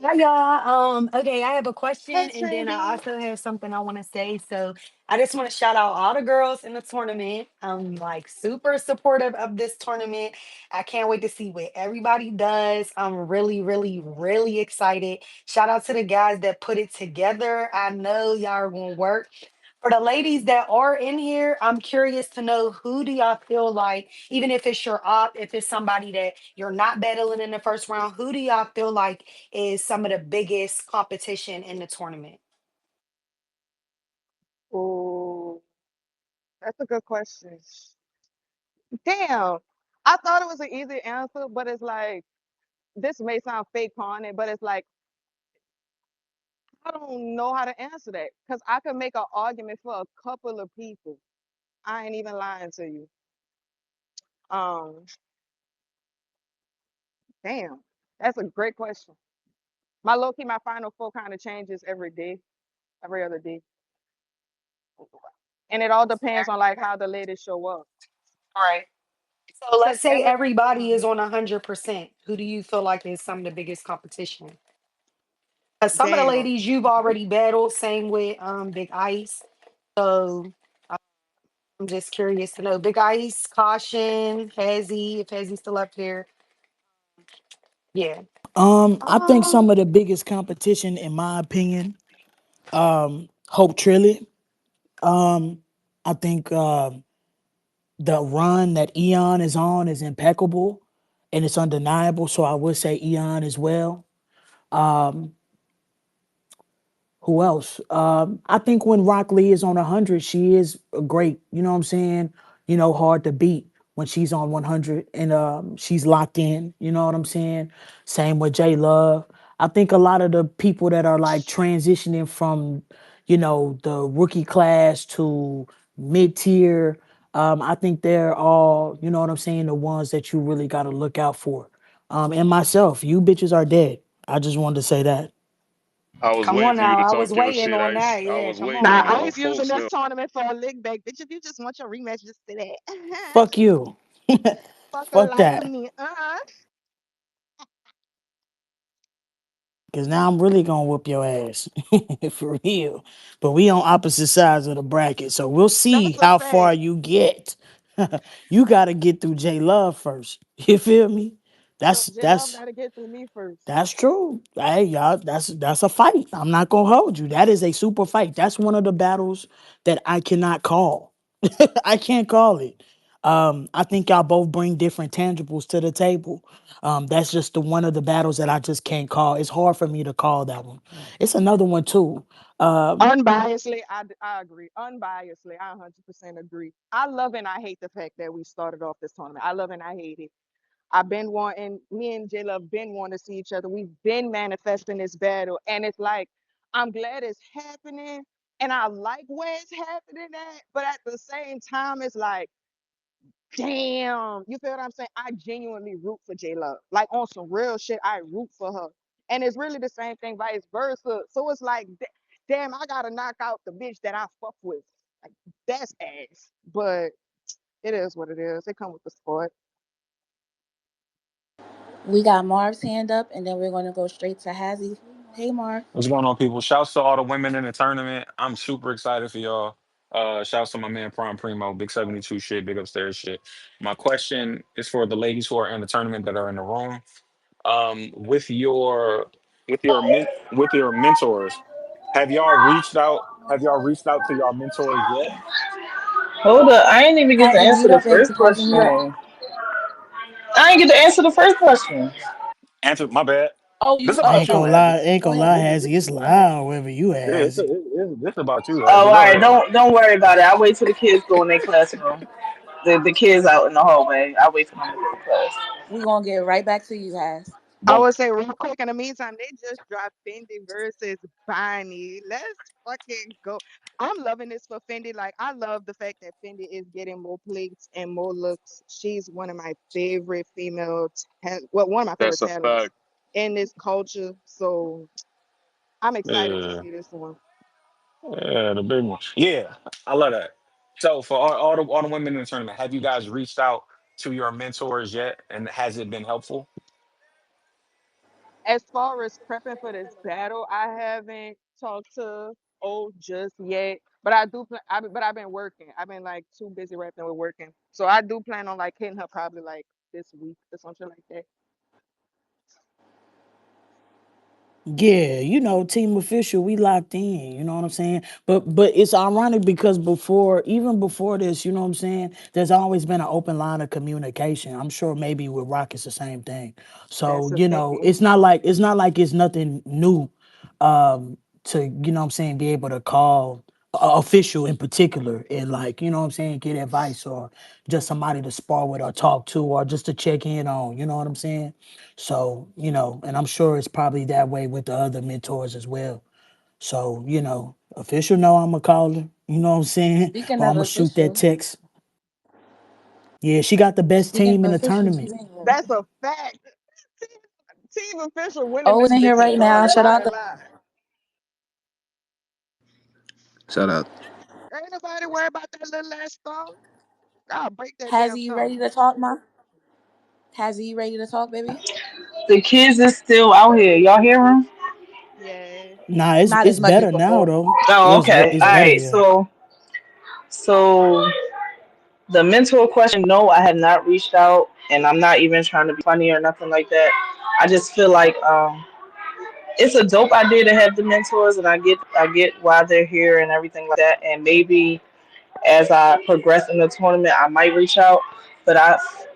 Hi y'all. Okay, I have a Hey, question and then I Trendy. also have something I want to say. So I just want to shout out all the girls in the tournament. I'm like super supportive of this tournament. I can't wait to see what everybody does. I'm really, really, really excited. Shout out to the guys that put it together. I know y'all are gonna work. For the ladies that are in here, I'm curious to know, who do y'all feel like, even if it's your op, if it's somebody that you're not battling in the first round, who do y'all feel like is some of the biggest competition in the tournament? Oh, that's a good question. Damn. I thought it was an easy answer, but it's like this may sound fake corny, but it's like I don't know how to answer that because I could make an argument for a couple of people. I ain't even lying to you. Um, damn, that's a great question. My low key, my final four kind of changes every day, every other day, and it all depends on like how the ladies show up. All right. So Cause let's say every everybody is on 100%. Who do you feel like is some of the biggest competition? Because some of the damn, ladies you've already battled, same with Big Ice. So I'm just curious to know. Big Ice, Caution, Hezzy, if Hezzy's still up here. Yeah. I think Um, some of the biggest competition, in my opinion, Hope Trilly. Um, I think the run that Eon is on is impeccable, and it's undeniable. So I would say Eon as well. Um, Who else? I think when Rock Lee is on 100, she is great. You know what I'm saying? Hard to beat when she's on 100 and she's locked in. You know what I'm saying? Same with J Love. I think a lot of the people that are like transitioning from, the rookie class to mid tier, I think they're all, you know what I'm saying, the ones that you really got to look out for. And myself, you bitches are dead. I just wanted to say that. I was Come waiting on for you now. to I talk was your waiting shit, on Ice. that. I Yeah, was come waiting Nah, on. on I my was using folks this them. tournament for a lick back. Bitch, if you just want your rematch, just say that. Fuck you. Fucker Fuck like that. me. Cause now I'm really gonna whoop your ass. For real. But we on opposite sides of the bracket. So we'll see That's a how far fact. you get. You gotta get through J Love first. You feel me? No, That's J Love that's gotta get through me first. that's true. Hey, y'all, that's a fight. I'm not gonna hold you. That is a super fight. That's one of the battles that I cannot call. I can't call it. I think y'all both bring different tangibles to the table. That's just the one of the battles that I just can't call. It's hard for me to call that one. It's another one too. Um, Unbiasedly, I agree. Unbiasedly, I 100% agree. I love and I hate the fact that we started off this tournament. I love and I hate it. I've been wanting, me and J Love been wanting to see each other. We've been manifesting this battle. And it's like, I'm glad it's happening. And I like where it's happening at. But at the same time, it's like, damn. You feel what I'm saying? I genuinely root for J Love. Like on some real shit, I root for her. And it's really the same thing, vice versa. So it's like, damn, I gotta knock out the bitch that I fuck with. Like that's ass. But it is what it is. It come with the sport. We got Marv's hand up, and then we're gonna go straight to Hazzy. Hey, Marv. What's going on, people? Shouts to all the women in the tournament. I'm super excited for y'all. Shouts to my man Prime Primo, big 72 shit, big upstairs shit. My question is for the ladies who are in the tournament that are in the room. With your mentors, have y'all reached out to y'all mentors yet? Hold up, I ain't even get to Hazzy, answer mute the up, first baby. Hazzy, mute up. question. I ain't get to answer the first question. Answer my bad. Oh, This you. is I Oh, about ain't you, gonna oh. Hazzy. lie, ain't Go gonna ahead. lie, Hazzy. It's Go ahead. loud wherever you at, Yeah, Hazzy. this is about you, Oh, Hazzy. all Go right. ahead. Don't worry about it. I'll wait till the kids go in their classroom. The kids out in the hallway. I'll wait for them to go to class. We gonna get right back to you, Haz. I Boom. would say real quick in the meantime, they just dropped Fendi versus Bonnie. Let's fucking go. I'm loving this for Fendi. Like I love the fact that Fendi is getting more plates and more looks. She's one of my favorite well, one of my favorite That's a talents fact. in this culture. So I'm excited to Yeah, see this one. yeah, the big one. Yeah, I love that. So for all the women in the tournament, have you guys reached out to your mentors yet, and has it been helpful? As far as prepping for this battle, I haven't talked to O just yet, but I do. But I've been working. I've been like too busy right now with working, so I do plan on like hitting her probably like this week or something like that. Yeah, team official, we locked in, you know what I'm saying? But it's ironic because even before this, you know what I'm saying, there's always been an open line of communication. I'm sure maybe with Rock it's the same thing. So, That's a fact. it's not like it's nothing new to, what I'm saying, be able to call official in particular and like, what I'm saying, get advice or just somebody to spar with or talk to or just to check in on, you know what I'm saying? So, and I'm sure it's probably that way with the other mentors as well. So, official know I'm going to call her, you know what I'm saying? Speaking Or I'm of going to shoot that official, text. Yeah, she got the best speaking team in of the official, tournament. she's in here. That's a fact. Team official winning Oh, is this in here bitch is right hard. now. I'm Shout not out gonna to lie. Shout out. Ain't nobody worry about that little ass thumb. I'll break that damn Hazzy. You thumb. ready to talk, ma? Hazzy, you ready to talk, baby? The kids is still out here. Y'all hear them? Yeah. Nah, it's Not it's as much as better now before. though. Oh, It's okay. it's All better, right. yeah. So The mentor question, no, I have not reached out, and I'm not even trying to be funny or nothing like that. I just feel like it's a dope idea to have the mentors, and I get why they're here and everything like that. And maybe as I progress in the tournament, I might reach out. But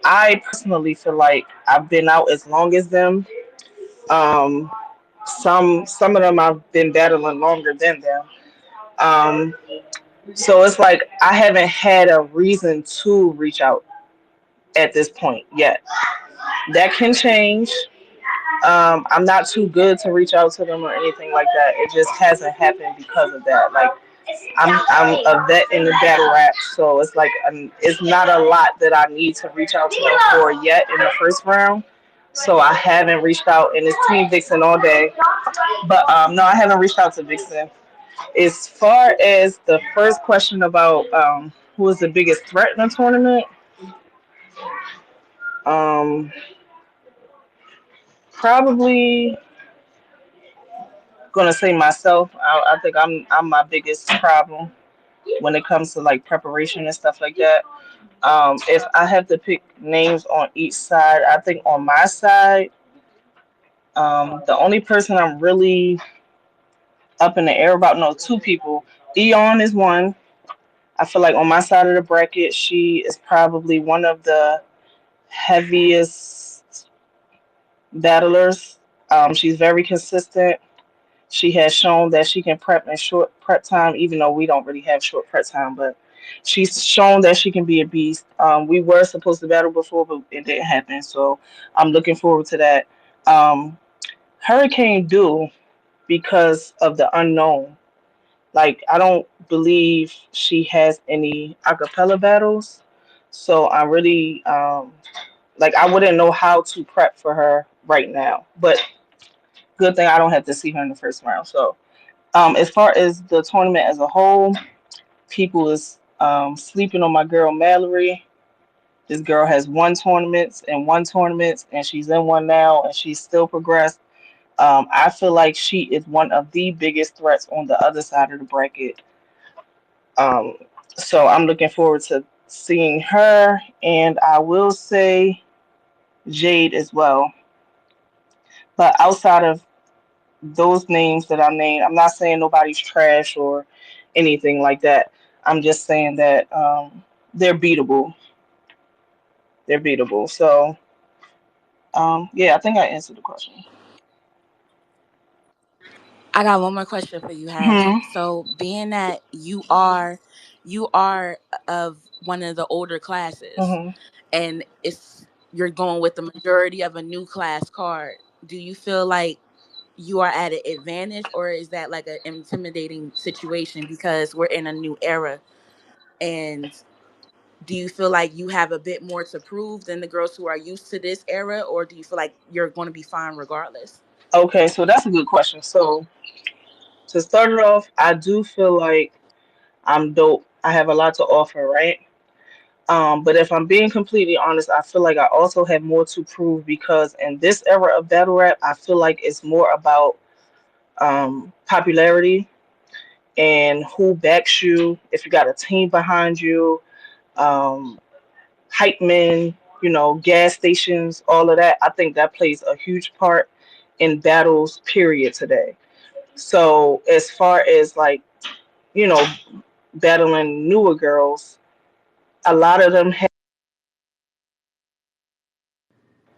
I personally feel like I've been out as long as them. Um, some of them I've been battling longer than them. Um, so it's like I haven't had a reason to reach out at this point yet. That can change. I'm not too good to reach out to them or anything like that. It just hasn't happened because of that. Like I'm a vet in the battle rap, so it's like it's not a lot that I need to reach out to them for yet in the first round. So I haven't reached out, and it's Team Vixen all day. But no, I haven't reached out to Vixen. As far as the first question about who is the biggest threat in the tournament, um, probably gonna say myself. I think I'm my biggest problem when it comes to like preparation and stuff like that. If I have to pick names on each side, I think on my side, the only person I'm really up in the air about, no, two people. Eon is one. I feel like on my side of the bracket, she is probably one of the heaviest battlers. She's very consistent. She has shown that she can prep in short prep time, even though we don't really have short prep time. But she's shown that she can be a beast. We were supposed to battle before, but it didn't happen. So I'm looking forward to that. Um, Hurricane Do because of the unknown. Like I don't believe she has any acapella battles, so I really like I wouldn't know how to prep for her right now. But good thing I don't have to see her in the first round. So as far as the tournament as a whole, people is sleeping on my girl Mallory. This girl has won tournaments, and she's in one now, and she's still progressed. I feel like she is one of the biggest threats on the other side of the bracket. Um, so I'm looking forward to seeing her, and I will say Jade as well. But outside of those names that I named, I'm not saying nobody's trash or anything like that. I'm just saying that they're beatable. They're beatable. So yeah, I think I answered the question. I got one more question for you, Hash. Hmm. So, being that you are of one of the older classes, Hmm. and you're going with the majority of a new class card, do you feel like you are at an advantage, or is that like an intimidating situation because we're in a new era? And do you feel like you have a bit more to prove than the girls who are used to this era, or do you feel like you're going to be fine regardless? Okay, so that's a good question. So to start it off, I do feel like I'm dope. I have a lot to offer, right? But if I'm being completely honest, I feel like I also have more to prove because in this era of battle rap, I feel like it's more about popularity and who backs you. If you got a team behind you, um, hype men, gas stations, all of that. I think that plays a huge part in battles. Period today. So as far as like you know, battling newer girls, a lot of them have.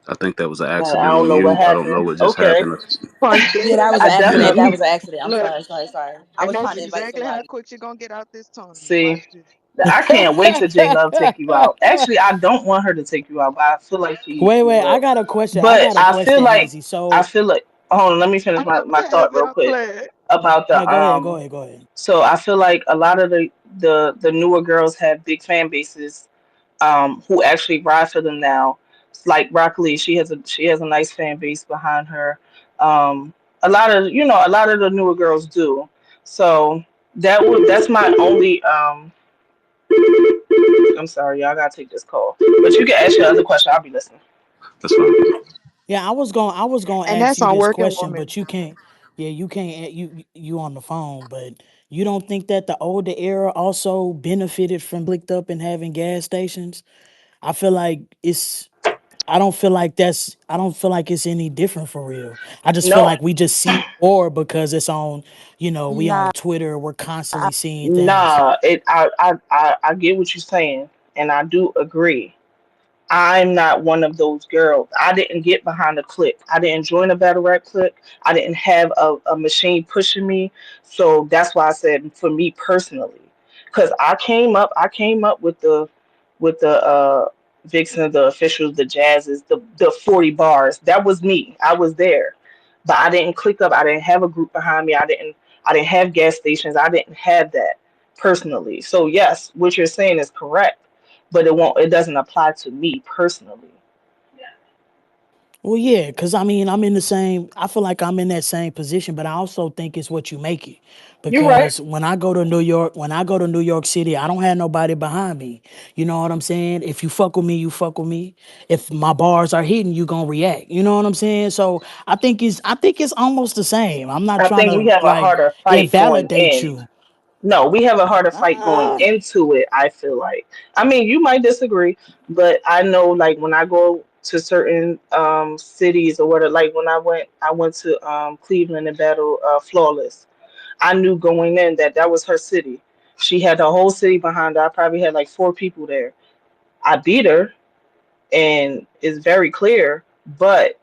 I think that was an I accidental don't know what mute. I don't know happened. what just Okay. happened. Punch Yeah, that was I an dead. accident. definitely That was an accident. I'm Look, sorry, sorry, sorry. I and was that's trying to invite exactly how somebody. quick you're gonna get out this tournament. see. Watch this. I can't wait to J Love take you out. Actually, I don't want her to take you out, but I feel like Wait, she wait. I will. got a question. I But got a question, Hezzy. I So, feel like. Hold on, let me finish I'm my thought happy. real I'm quick playing. about no, the go ahead, go ahead, go ahead. So I feel like a lot of the newer girls have big fan bases who actually ride for them now. It's like Rock Lee, she has a nice fan base behind her. A lot of the newer girls do. So that's my only I'm sorry, y'all gotta take this call. But you can ask your other question, I'll be listening. That's fine. Yeah, I was gonna And ask that's you on this Working question, Woman. but you can't. Yeah, you can't. You on the phone, but You don't think that the older era also benefited from being clicked up and having gas stations? I feel like it's I don't feel like it's any different for real. I just feel No, like we just see more because it's on, we Nah, on Twitter, we're constantly seeing things. nah. I get what you're saying, and I do agree. I'm not one of those girls. I didn't get behind a click. I didn't join a battle rap click. I didn't have a machine pushing me. So that's why I said for me personally, because I came up with the Vixen, the officials, the Jazzes, the 40 bars. That was me. I was there, but I didn't click up. I didn't have a group behind me. I didn't have gas stations. I didn't have that personally. So yes, what you're saying is correct, but it doesn't apply to me personally. Well, yeah, because I mean, I feel like I'm in that same position, but I also think it's what you make it. You're right. Because when I go to New York City, I don't have nobody behind me. You know what I'm saying? If you fuck with me, you fuck with me. If my bars are hitting, you gonna react. You know what I'm saying? So I think it's almost the same. I'm not I trying think we to have a like harder fight going invalidate in. you. No, we have a harder fight going Uh, into it, I feel like. I mean, you might disagree, but I know like when I go to certain cities or whatever, like when I went to Cleveland and battle Flawless. I knew going in that that was her city. She had the whole city behind her. I probably had like four people there. I beat her, and it's very clear, but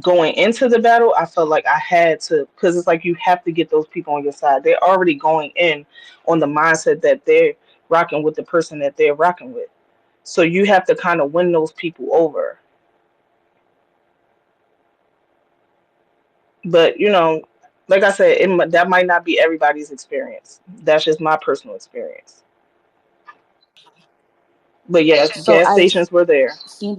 going into the battle, I felt like I had to, because it's like you have to get those people on your side. They're already going in on the mindset that they're rocking with the person that they're rocking with. So you have to kind of win those people over. But like I said, that might not be everybody's experience. That's just my personal experience. But yes, so gas I stations were there. see.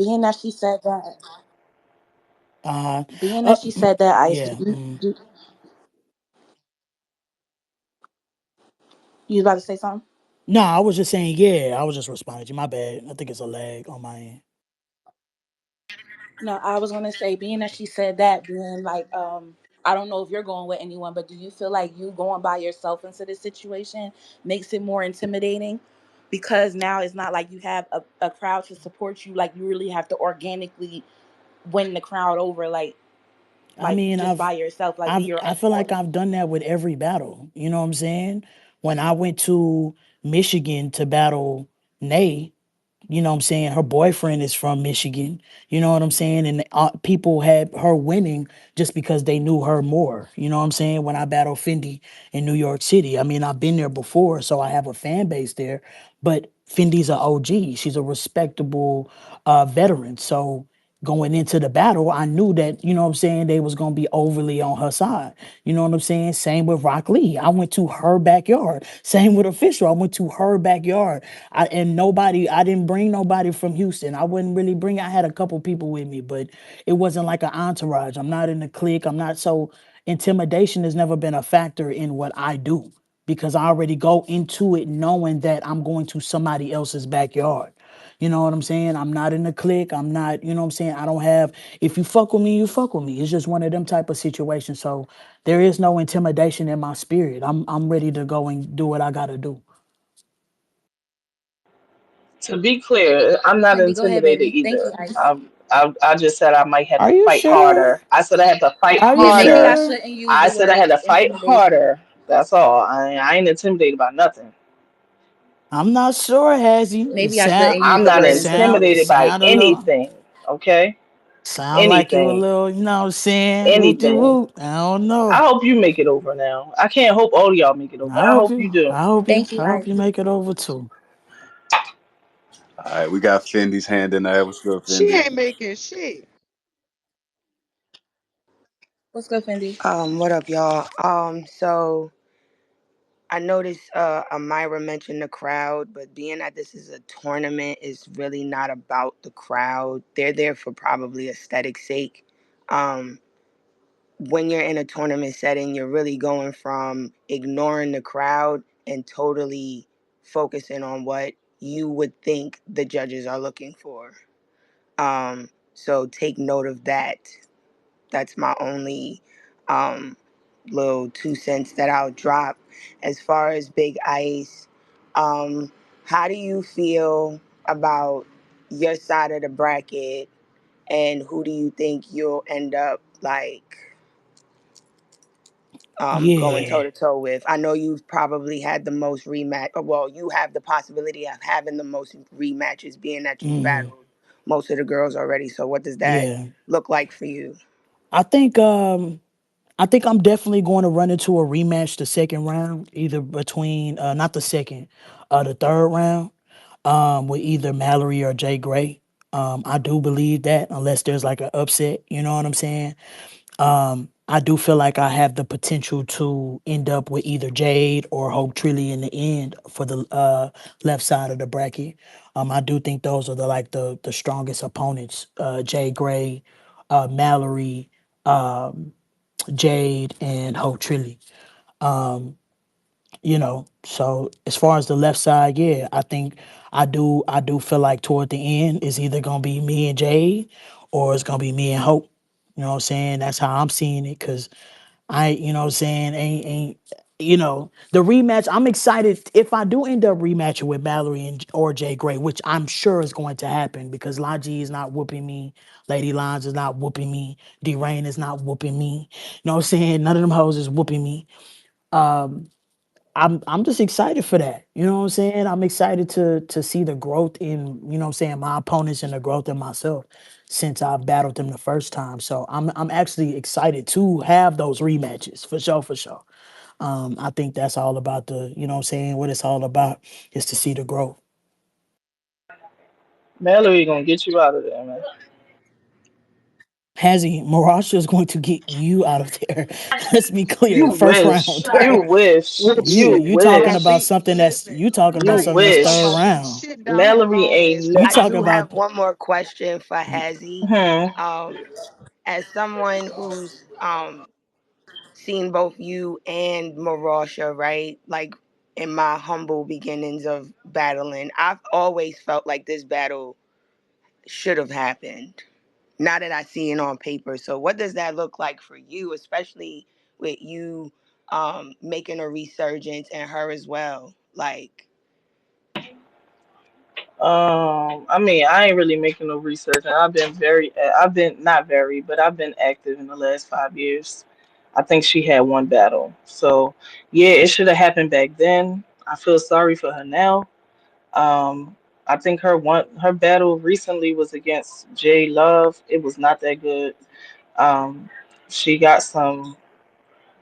uh, Being uh, that she said that, I yeah. you about to say something? No, I was just saying, yeah, I was just responding to you. My bad. I think it's a lag on my end. No, I was gonna say, being that she said that, being like, I don't know if you're going with anyone, but do you feel like you going by yourself into this situation makes it more intimidating? Because now it's not like you have a crowd to support you, like you really have to organically win the crowd over, I mean, just by yourself, like be your I own feel like opponent. I've done that with every battle. You know what I'm saying? When I went to Michigan to battle Nay, you know what I'm saying? Her boyfriend is from Michigan. You know what I'm saying? And people had her winning just because they knew her more. You know what I'm saying? When I battled Fendi in New York City. I mean, I've been there before, so I have a fan base there. But Fendi's a OG. She's a respectable veteran. So going into the battle, I knew that, you know what I'm saying, they was gonna be overly on her side. You know what I'm saying? Same with Rock Lee. I went to her backyard. Same with Official. I went to her backyard. I didn't bring nobody from Houston. I wouldn't really bring, I had a couple people with me, but it wasn't like an entourage. I'm not in the clique. I'm not so intimidation has never been a factor in what I do because I already go into it knowing that I'm going to somebody else's backyard. You know what I'm saying? I'm not in the clique. I'm not, you know what I'm saying? I don't have, if you fuck with me, you fuck with me. It's just one of them type of situations. So there is no intimidation in my spirit. I'm ready to go and do what I gotta do. To be clear, I'm not Fendi, go ahead, intimidated baby. Thank you, either. Ice. I just said I might have Are to you fight sure? harder. I said I had to fight Are you Yeah, maybe I harder. sure? shouldn't use I the said I word had to fight intimidation. harder. That's all. I ain't intimidated by nothing. I'm not sure, has he? Maybe I shouldn't I'm use the not word It intimidated intimidation. by sound a little anything. Okay? like you a Anything. little, you know what I'm saying? Whoop de Anything. whoop. I don't I know. hope you make it over now. I can't hope all of y'all make it over. I hope you do. Thank you, I hope Ice. you make it over too. All right, we got Fendi hand in there. What's good, She Fendi? ain't making shit. What's good, Fendi? What up, y'all? So I noticed Amira mentioned the crowd, but being that this is a tournament, it's really not about the crowd. They're there for probably aesthetic sake. Um, when you're in a tournament setting, you're really going from ignoring the crowd and totally focusing on what you would think the judges are looking for. So take note of that. That's my only um, little 2 cents that I'll drop. As far as Big Ice, um, how do you feel about your side of the bracket, and who do you think you'll end up like going Yeah. toe to toe with? I know you've probably had the most rematch. Well, you have the possibility of having the most rematches, being that you've Hmm. battled most of the girls already. So, what does that Yeah. look like for you? I think I think I'm definitely going to run into a rematch the second round, either between not the second, the third round, with either Mallory or Jay Gray. I do believe that unless there's like an upset, you know what I'm saying? I do feel like I have the potential to end up with either Jade or Hope Trilly in the end for the left side of the bracket. I do think those are the strongest opponents. Jay Gray, Mallory, Jade, and Hope Trilly. So as far as the left side, yeah, I think I do feel like toward the end it's either gonna be me and Jade or it's gonna be me and Hope. You know what I'm saying? That's how I'm seeing it. Cause you know what I'm saying, ain't the rematch. I'm excited if I do end up rematching with Mallory and or Jay Gray, which I'm sure is going to happen because Laji is not whooping me, Lady Lines is not whooping me, D Rain is not whooping me. You know what I'm saying? None of them hoes is whooping me. I'm just excited for that. You know what I'm saying? I'm excited to see the growth in, you know what I'm saying, my opponents and the growth in myself since I've battled them the first time. So I'm actually excited to have those rematches for sure, for sure. I think that's all about you know what I'm saying, what it's all about is to see the growth. Mallory gonna get you out of there, man. Hazzy, Marasha is going to get you out of there. Let's be clear. You First wish. round. You Right. wish. You You you Nah, talking wish. about she something listen, you talking about You listen, something she that's talking third wish. about some round. shit down the Mallory hallway ain't is You I never. do talking have about one more question for Hazzy. Hmm. Um, as someone who's seen both you and Marosha, right? Like in my humble beginnings of battling, I've always felt like this battle should have happened. Now that I see it on paper. So what does that look like for you, especially with you making a resurgence and her as well? Like, I mean, I ain't really making no research, and I've been not very, but I've been active in the last 5 years. I think she had one battle, so yeah, it should have happened back then. I feel sorry for her now. Um, I think her battle recently was against Jay Love. It was not that good. Um, she got some.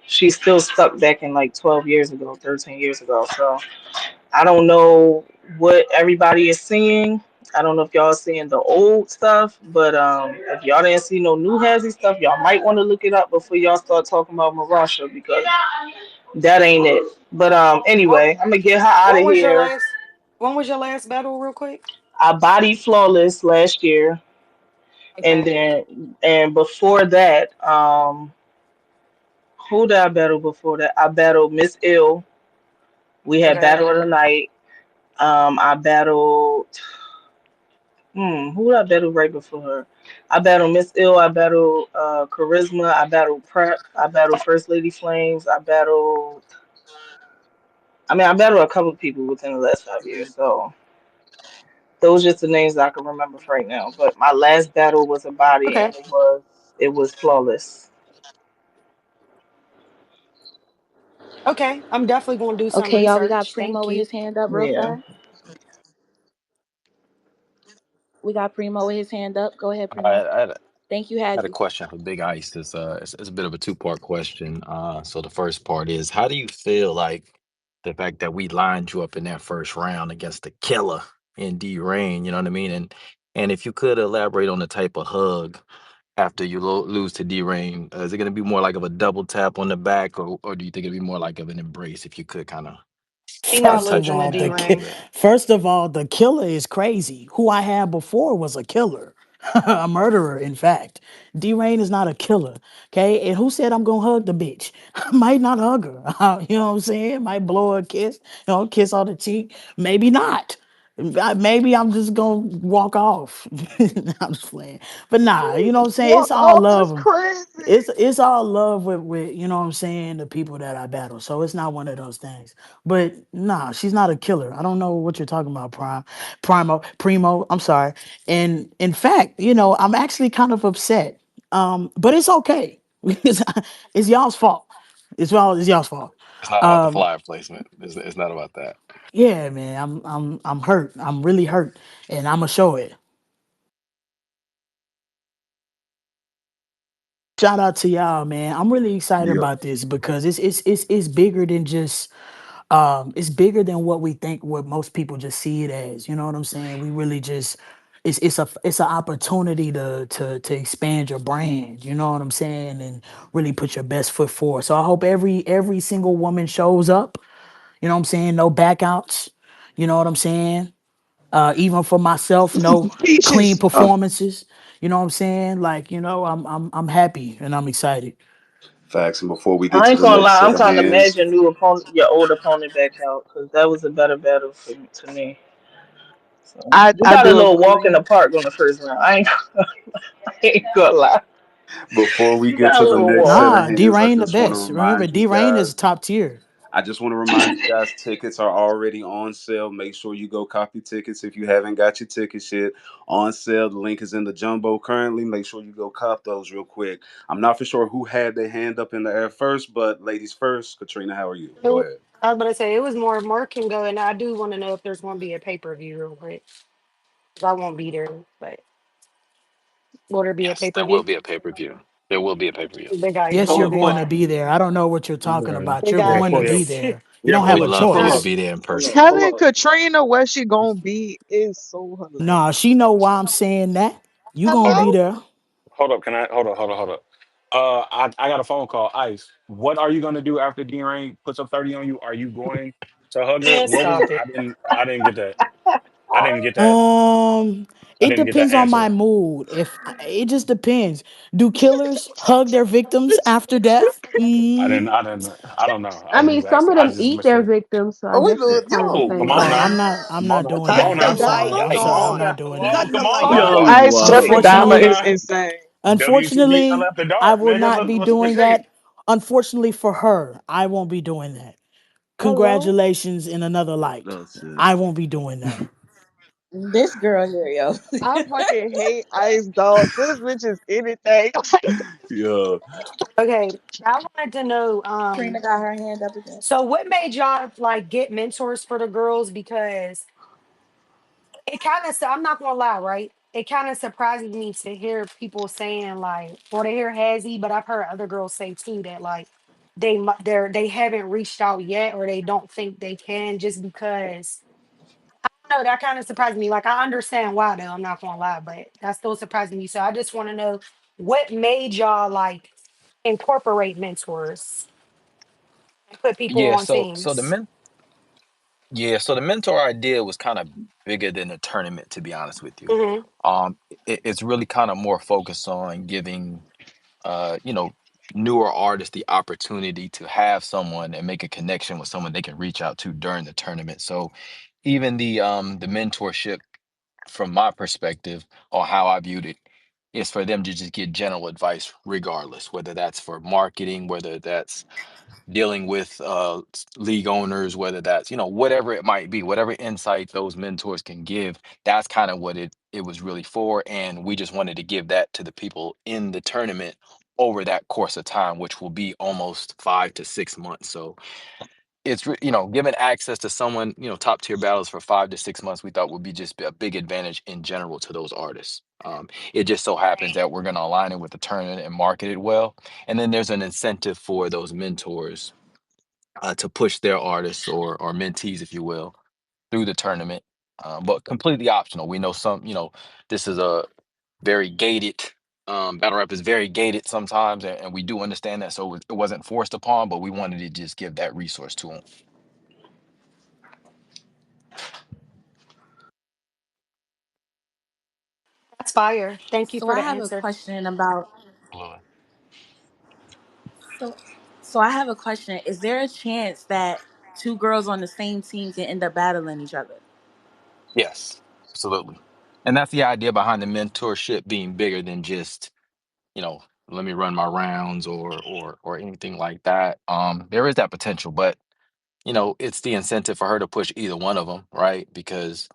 She's still stuck back in like 12 years ago, 13 years ago. So I don't know what everybody is seeing. I don't know if y'all seeing the old stuff, but if y'all didn't see no new Hazzy stuff, y'all might want to look it up before y'all start talking about Marasha because that ain't it. But What anyway, I'm gonna get her out of what was your here. last when was your last battle real quick? I body flawless last year, and Okay. then before that, who did I battle before that? I battled Miss Ill. We had Okay. battle of the night. I battled. Who did I battle right before her? I battled Miss Ill. I battled Charisma. I battled Prep. I battled First Lady Flames. I battled. I mean, I battled a couple of people within the last 5 years. So those just the names I can remember for right now. But my last battle was a body, Okay. and it was flawless. Okay. I'm definitely gonna do some Okay, y'all, we got research. Primo Thank with you. his hand up real Yeah. fast. We got Primo with his hand up. Go ahead, I, Primo. I, had a- Thank you, had a Hazzy. question for Big Ice. It's a bit of a two-part question. So the first part is, how do you feel like the fact that we lined you up in that first round against the killer in D Rain? You know what I mean? And if you could elaborate on the type of hug after you lose to D Rain, is it going to be more like of a double tap on the back, or do you think it'd be more like of an embrace? If you could kind of He not First of touch losing on to all, D that a little Ring. bit. the killer is crazy. Who I had before was a killer, a murderer. In fact, D Rain is not a killer. Okay, and who said I'm gonna hug the bitch? I might not hug her. You know what I'm saying? Might blow her a kiss. Kiss on the cheek. Maybe not. Maybe I'm just gonna walk off. I'm just playing, but nah, you know what I'm saying. It's Walk all off is love. crazy. It's all love with you know what I'm saying, the people that I battle. So it's not one of those things. But nah, she's not a killer. I don't know what you're talking about, Primo. I'm sorry. And in fact, I'm actually kind of upset. But it's okay because it's y'all's fault. It's y'all's fault. It's not about the Um, flyer placement. It's not about that. yeah, man, I'm hurt. I'm really hurt, and I'ma show it. Shout out to y'all, man. I'm really excited Yeah. about this because it's bigger than just it's bigger than what we think, what most people just see it as. You know what I'm saying? We really just it's an opportunity to expand your brand, you know what I'm saying, and really put your best foot forward. So I hope every single woman shows up, you know what I'm saying? No backouts, you know what I'm saying? Even for myself, no clean Peaches. performances. You know what I'm saying? Like, I'm happy and I'm excited. Facts. And before we get I to ain't the gonna next lie, set I'm of trying to hands, imagine your old opponent back out because that was a better battle to me. So we I got a do little walk in agree. the park on the first round. I ain't gonna lie. before we We get got a to the little next walk. set of Nah, hands, I D-Rain the just want to best. Remember, remind you D-Rain guys. is top tier. I just want to remind you guys, tickets are already on sale. Make sure you go copy tickets if you haven't got your tickets yet. On sale, the link is in the jumbo currently. Make sure you go cop those real quick. I'm not for sure who had their hand up in the air first, but ladies first. Katrina, how are you? Go ahead. I was about to say it was more Mark can go, and I do want to know if there's going to be a pay per view real quick. 'Cause I won't be there, but will there be a Yes, pay per there will view? be a pay per view. There will be a pay per view. Big guy, you Yes, Pull you're know, up, big going pull, to guy, be there. I don't know what you're talking Yeah, about. big You're yeah, guy. going to pull up, be there. You yeah, don't And have we'd a love for pull you to up, choice. be there in pull person. up, pull Telling up. Katrina where she gonna be is so hilarious. Nah, she know why I'm saying that. You gonna hold be up, Hello? there. hold up. Can I hold up? I got a phone call. Ice, what are you gonna do after D Rain puts up 30 on you? Are you going to hug her? Man, What was stop it. I didn't get that. I didn't get that. Um, I it didn't get that depends on my answer. mood. If it just depends. Do killers hug their victims after death? I don't know. I I was mean, just some asking. of I them just eat missed their it. victims, so I Are we guess it's doing? kind of the Yo, Come same on Oh, thing. now. I'm Come not on, doing come on that. Pastor I'm now. sorry. Dollars I'm Come sorry. on I'm gone. not now. doing that. Cut Come the on lights now. Y'all off. is Ice wild. Jeffrey Come Dahmer on Unfortunately, is now. insane. unfortunately, WTBL after I dark, will nigga. not be What's doing shaking? that. Unfortunately for her, I won't be doing that. Hello? Congratulations in another light. Oh, sis. I won't be doing that. This girl here, yo. I fucking hate Ice dog. This bitch is anything. Yeah. Okay, I wanted to know. Trina got her hand up again. So what made y'all like get mentors for the girls? Because it kind of, I'm not gonna lie, right? It kind of surprises me to hear people saying like, or to hear Hazzy, but I've heard other girls say too that like they haven't reached out yet, or they don't think they can, just because. No, that kind of surprised me. Like I understand why though. I'm not gonna lie, but that still surprised me. So I just want to know what made y'all like incorporate mentors and put people Yeah, on so teams. the mentor idea was kind of bigger than the tournament, to be honest with you. Hmm. It's really kind of more focused on giving you know, newer artists the opportunity to have someone and make a connection with someone they can reach out to during the tournament. So even the mentorship from my perspective or how I viewed it is for them to just get general advice regardless, whether that's for marketing, whether that's dealing with league owners, whether that's whatever it might be, whatever insight those mentors can give. That's kind of what it was really for, and we just wanted to give that to the people in the tournament over that course of time, which will be almost 5 to 6 months. So giving access to someone, top tier battles for 5 to 6 months, we thought would be just a big advantage in general to those artists. It just so happens that we're going to align it with the tournament and market it well, and then there's an incentive for those mentors to push their artists or mentees, if you will, through the tournament. But completely optional. We know this is a very gated battle rap is very gated sometimes, and we do understand that. So it wasn't forced upon, but we wanted to just give that resource to them. That's fire. Thank you So for I the have a answer. question about so so I have a question. Is there a chance that two girls on the same team can end up battling each other? Yes, absolutely. And that's the idea behind the mentorship being bigger than just, you know, let me run my rounds or anything like that. There is that potential, but it's the incentive for her to push either one of them, right? Because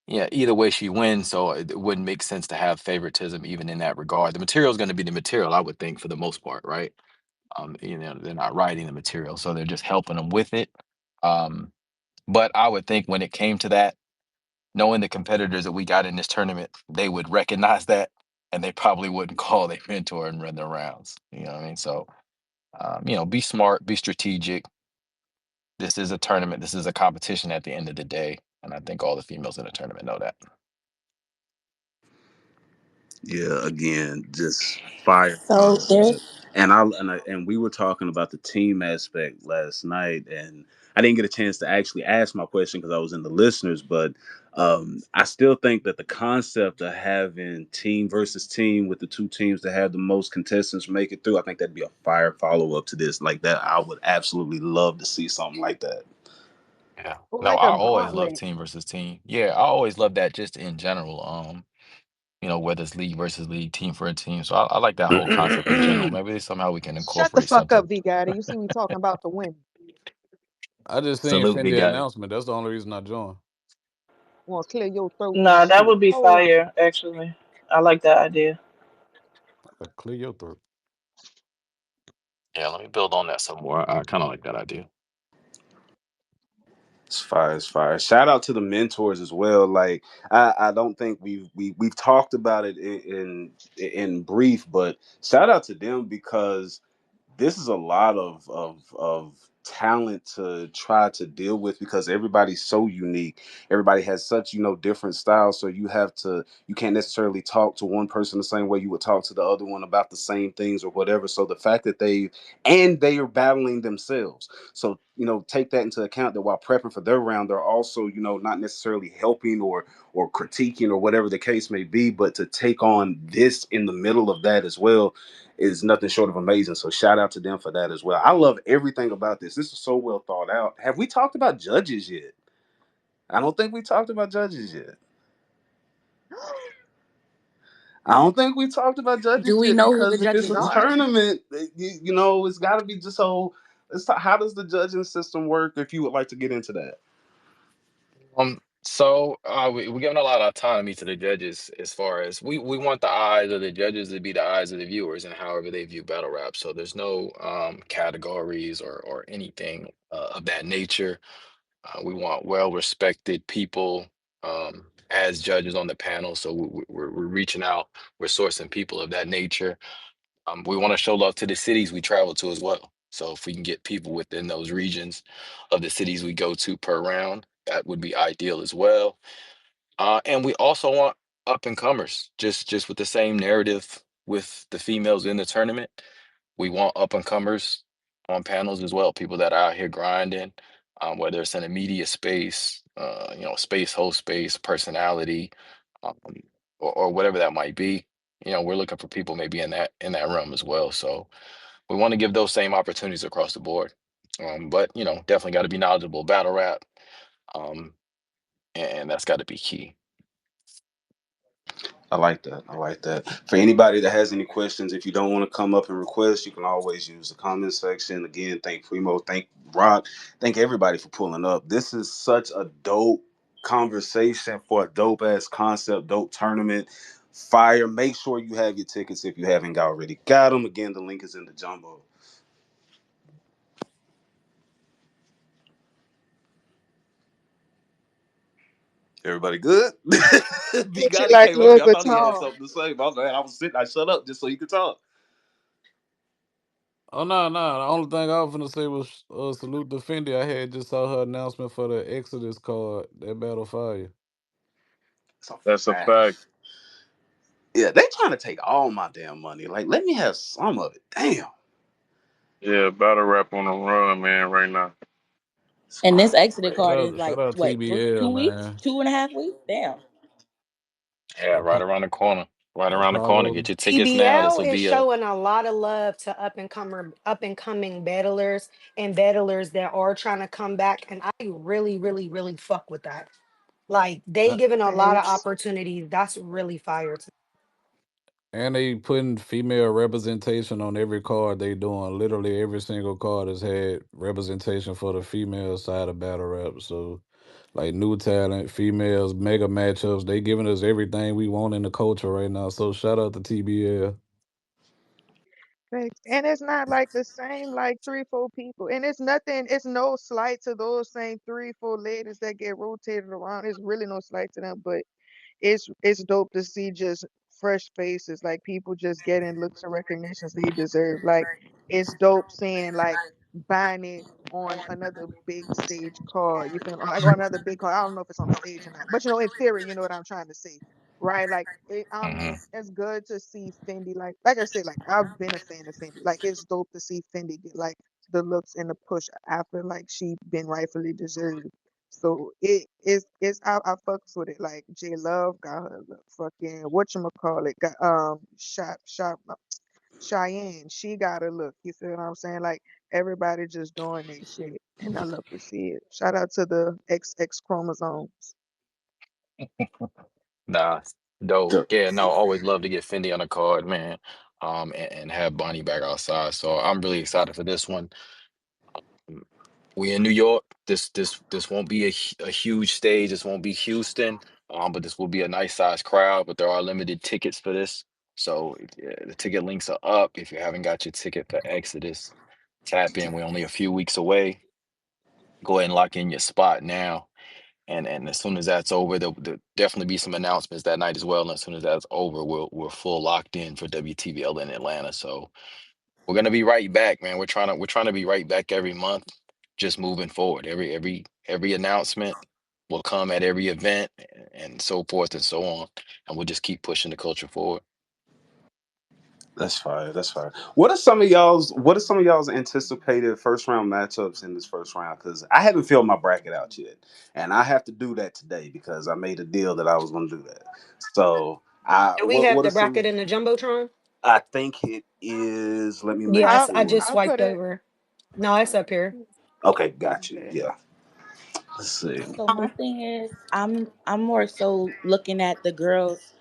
yeah, either way she wins, so it wouldn't make sense to have favoritism even in that regard. The material is going to be the material, I would think, for the most part, right? They're not writing the material, so they're just helping them with it. Um, but I would think when it came to that, knowing the competitors that we got in this tournament, they would recognize that, and they probably wouldn't call their mentor and run their rounds. You know what I mean? So, be smart, be strategic. This is a tournament. This is a competition at the end of the day, and I think all the females in the tournament know that. Yeah, again, just fire So concept. there's And we were talking about the team aspect last night, and I didn't get a chance to actually ask my question because I was in the listeners. But I still think that the concept of having team versus team with the two teams that have the most contestants make it through, I think that'd be a fire follow up to this. Like that, I would absolutely love to see something like that. Yeah. No, Like I a always love gauntlet. team versus team. Yeah, I always love that just in general. Whether it's league versus league, team for a team. So I like that whole concept in general. Maybe somehow we can Shut the incorporate fuck up, something. V Daddy. You see me talking about the women. I just seen Salute, big Fendi guy. announcement. That's the only reason I joined. Want to clear your throat and Nah, that shit. would be Oh, fire, actually. I like that idea. Clear your throat. Yeah, let me build on that some more. I kind of like that idea. It's fire, it's fire. Shout out to the mentors as well. Like I don't think we've talked about it in brief, but shout out to them because this is a lot of talent to try to deal with because everybody's so unique. Everybody has such different styles, so you can't necessarily talk to one person the same way you would talk to the other one about the same things or whatever. So the fact that they are battling themselves, so take that into account that while prepping for their round, they're also not necessarily helping or critiquing or whatever the case may be, but to take on this in the middle of that as well is nothing short of amazing. So shout out to them for that as well. I love everything about this. This is so well thought out. Have we talked about judges yet? I don't think we talked about judges yet. I don't think we talked about do judges we yet know who the because if it's judges a are? tournament, it's got to be just so. How does the judging system work? If you would like to get into that. So we're giving a lot of autonomy to the judges as far as we want the eyes of the judges to be the eyes of the viewers and however they view battle rap. So there's no categories or anything of that nature. We want well-respected people as judges on the panel. So we're reaching out, we're sourcing people of that nature. We want to show love to the cities we travel to as well. So if we can get people within those regions of the cities we go to per round, that would be ideal as well. And we also want up and comers, just with the same narrative with the females in the tournament. We want up and comers on panels as well, people that are out here grinding, whether it's in a media space, space, host space, personality, um, or whatever that might be. We're looking for people maybe in that realm as well. So we want to give those same opportunities across the board. But definitely got to be knowledgeable battle rap, um, and that's got to be key. I like that. I like that. For anybody that has any questions, if you don't want to come up and request, you can always use the comment section. Again, thank Primo, thank Rock, thank everybody for pulling up. This is such a dope conversation for a dope ass concept, dope tournament. Fire. Make sure you have your tickets if you haven't already got them. Again, the link is in the jumbo. Everybody good? B hit you Gotti like came up Louis here. I thought he had Vuitton. something to say. My bad. I was sitting. I shut up just so you could talk. Oh no, no. The only thing I was gonna say was salute the Fendi. I had just saw her announcement for the Exodus card, that Battle Fire. It's a That's a fact. fact. Yeah, they trying to take all my damn money. Like, let me have some of it. Damn. Yeah, battle rap on the run, man, right now. It's And this fire. exit card is Shout like out what, TBL, 2 weeks, man. 2.5 weeks? Damn. Yeah, right around the corner. Right around the corner. Apollo. Get your tickets now. This TBL will is be a showing a lot of love to up and coming battlers and battlers that are trying to come back, and I really, really, really fuck with that. Like they Uh, giving a lot of Thanks. opportunities. That's really fire. And they putting female representation on every card they doing. Literally every single card has had representation for the female side of battle rap. So like new talent, females, mega matchups, they giving us everything we want in the culture right now. So shout out to TBL. Thanks. And it's not like the same like three, four people. And it's nothing, it's no slight to those same three, four ladies that get rotated around. It's really no slight to them, but it's dope to see just fresh faces, like people just getting looks and recognitions they deserve. Like it's dope seeing like buying it on another big stage card. You feel like on another big card. I don't know if it's on the stage or not, but in theory, you know what I'm trying to say, right? Like Hmm. it's good to see Fendi. Like I said, like I've been a fan of Fendi. Like it's dope to see Fendi get like the looks and the push after like she been rightfully deserved. So it's I fucks with it. Like J Love got her the fucking whatchamacallit got Cheyenne. She got a look. You feel what I'm saying? Like everybody just doing their shit. And I love to see it. Shout out to the XX chromosomes. Nah, dope. Yeah. Yeah, no, always love to get Fendi on the card, man. And have Bonnie back outside. So I'm really excited for this one. Mm, We in New York. This won't be a huge stage. This won't be Houston. But this will be a nice sized crowd. But there are limited tickets for this. So the ticket links are up. If you haven't got your ticket for Exodus, tap in. We're only a few weeks away. Go ahead and lock in your spot now. And as soon as that's over, there'll definitely be some announcements that night as well. And as soon as that's over, we're full locked in for WTBL in Atlanta. So we're gonna be right back, man. We're trying to be right back every month, just moving forward. Every announcement will come at every event and so forth and so on. And we'll just keep pushing the culture forward. That's fire. That's fire. What are some of y'all's anticipated first round matchups in this first round? Because I haven't filled my bracket out yet, and I have to do that today because I made a deal that I was going to do that. So, I Do we what have what are the some? bracket in the Jumbotron? I think it is. Let me Yeah, make I I just sure. I swiped put it. over. No, it's up here. Okay, got you. Okay. Yeah. Let's see. So my thing is, I'm more so looking at the girls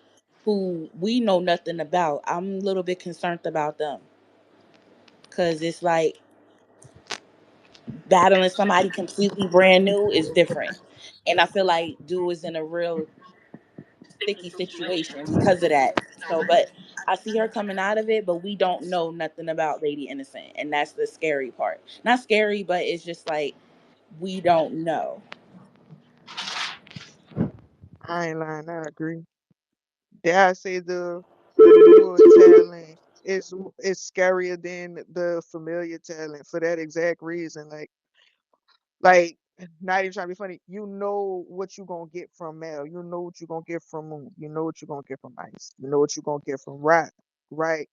who we know nothing about. I'm a little bit concerned about them because it's like battling somebody completely brand new is different, and I feel like Dude is in a real sticky situation because of that. So, but I see her coming out of it, but we don't know nothing about Lady Innocent, and that's the scary part. Not scary, but it's just like we don't know. I ain't lying, I agree. Dare I say the newer talent is scarier than the familiar talent for that exact reason. Like not even trying to be funny. You know what you gonna get from Mel. You know what you gonna get from Moon. You know what you gonna get from Ice. You know what you gonna get from Rock. Right?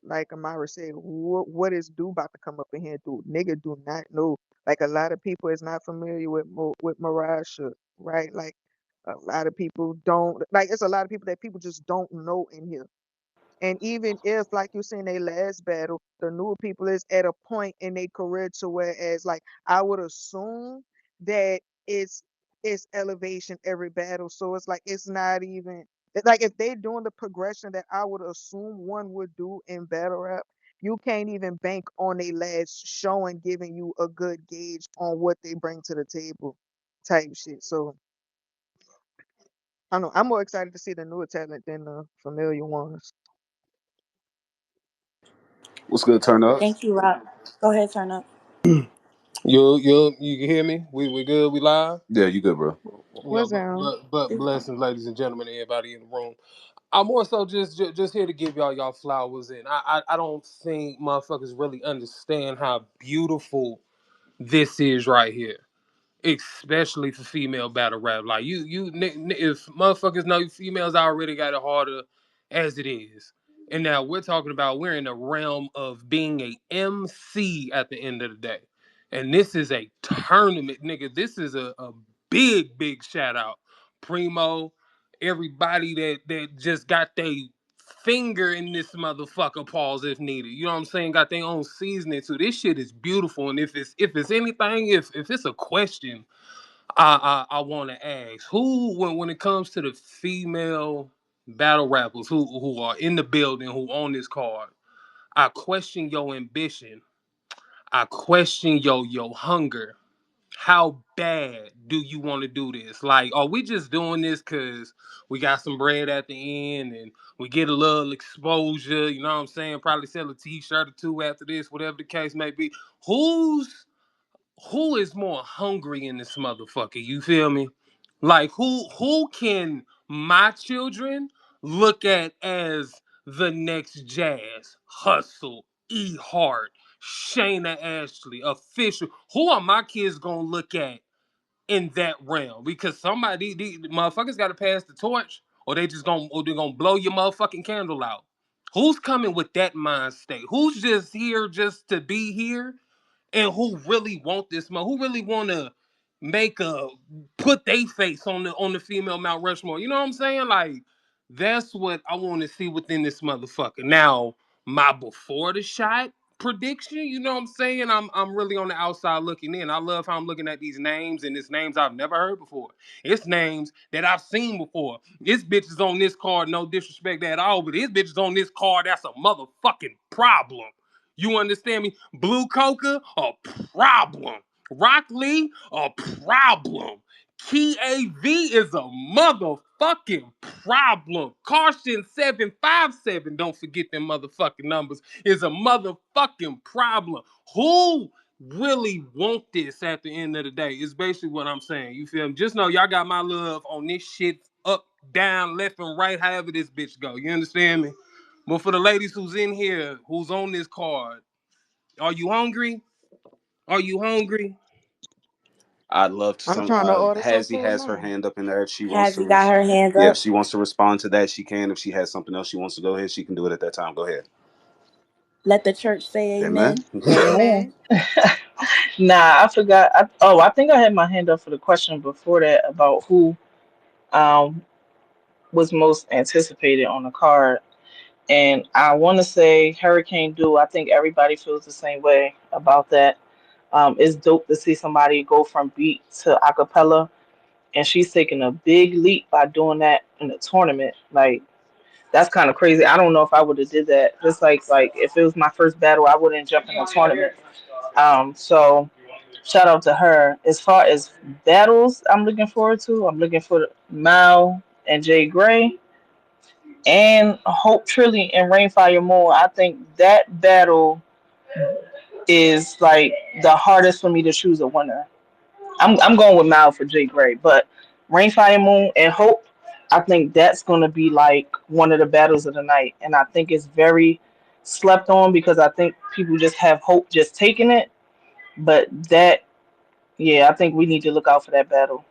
Like Amara said, what is Do about to come up in here and do? Nigga do not know. Like a lot of people is not familiar with with Mirage, right? Like a lot of people don't like. It's a lot of people that people just don't know in here. And even if, like you say, in their last battle, the newer people is at a point in their career to whereas, like, I would assume that it's elevation every battle. So it's like it's not even like if they doing the progression that I would assume one would do in battle rap, you can't even bank on a last showing giving you a good gauge on what they bring to the table, type shit. So I don't know. I'm more excited to see the newer talent than the familiar ones. What's good? Turn up. Thank you, Rob. Go ahead, turn up. You can hear me? We good? We live? Yeah, you good, bro? Yeah, What's that? This blessings, ladies and gentlemen, everybody in the room. I'm more so just here to give y'all flowers, and I don't think motherfuckers really understand how beautiful this is right here, especially for female battle rap. Like if motherfuckers know females already got it harder as it is, and now we're in the realm of being a MC at the end of the day, and this is a tournament, nigga. This is a big shout out, Primo, everybody that just got their finger in this motherfucker pause if needed. You know what I'm saying? Got their own seasoning too. This shit is beautiful. And if it's anything, if it's a question, I want to ask who, when it comes to the female battle rappers who are in the building, who own this card, I question your ambition. I question your hunger. How bad do you want to do this? Like, are we just doing this because we got some bread at the end and we get a little exposure? You know what I'm saying? Probably sell a T-shirt or two after this, whatever the case may be. Who's who is more hungry in this motherfucker? You feel me? Like who can my children look at as the next Jazz, Hustle, E Hart, Shayna Ashley, Official? Who are my kids gonna look at in that realm? Because somebody, these motherfuckers got to pass the torch, or they're gonna blow your motherfucking candle out. Who's coming with that mind state? Who's just here just to be here, and who really want this man, who really want to make a put their face on the female Mount Rushmore. You know what I'm saying? Like that's what I want to see within this motherfucker. Now, my before the shot prediction, you know what I'm saying? I'm really on the outside looking in. I love how I'm looking at these names, and it's names I've never heard before. It's names that I've seen before. This bitch is on this card, no disrespect at all, but this bitch is on this card. That's a motherfucking problem. You understand me? Blue Coca, a problem. Rock Lee, a problem. Key AV is a motherfucking problem. Caution 757, don't forget them motherfucking numbers, is a motherfucking problem. Who really want this at the end of the day? Is basically what I'm saying. You feel me? Just know y'all got my love on this shit up, down, left, and right, however this bitch go. You understand me? But for the ladies who's in here, who's on this card, are you hungry? Are you hungry? I'd love to. I'm Some trying to order some Hazzy food has her now. hand up in there. If she wants Has to, he got her hands yeah, if up? she wants to respond to that, she can. If she has something else she wants to go ahead, she can do it at that time. Go ahead. Let the church say Amen. amen. Amen. Amen. Nah, I forgot. I think I had my hand up for the question before that about who um was most anticipated on the card. And I want to say Hurricane Dew. I think everybody feels the same way about that. It's dope to see somebody go from beat to acapella, and she's taking a big leap by doing that in the tournament. Like that's kind of crazy. I don't know if I would have did that. Just like if it was my first battle, I wouldn't jump in the tournament. So shout out to her. As far as battles, I'm looking forward to. I'm looking for Mal and Jay Gray and Hope Trilly and Rainfire Moon. I think that battle is like the hardest for me to choose a winner. I'm going with Mal for Jay Gray, but Rainfire Moon and Hope, I think that's gonna be like one of the battles of the night, and I think it's very slept on because I think people just have Hope just taking it, but that yeah, I think we need to look out for that battle.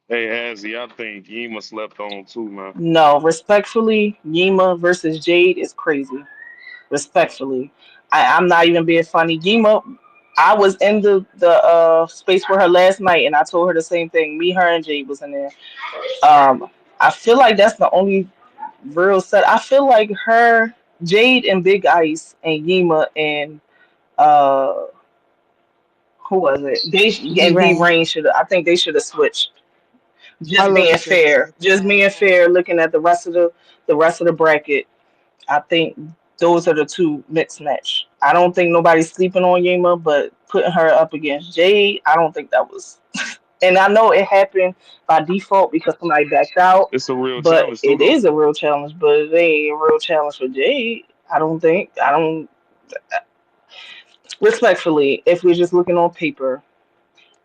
Hey, Azzy, I think Yema slept on too, man. No, respectfully, Yima versus Jade is crazy. Respectfully, I'm not even being funny. Yima, I was in the space with her last night, and I told her the same thing. Me, her, and Jade was in there. I feel like that's the only real set. I feel like her, Jade, and Big Ice, and Yima, and uh, who was it? They D and D Ray. Rain should. I think they should have switched. I Just look being at the fair. Just being fair. Looking at the rest of the bracket, I think those are the two mixed match. I don't think nobody's sleeping on Yema, but putting her up against Jade, I don't think that was. And I know it happened by default because somebody backed out, It's a real but challenge too, it though. is a real challenge. But it ain't a real challenge for Jade. I don't think. I don't. Respectfully, if we're just looking on paper,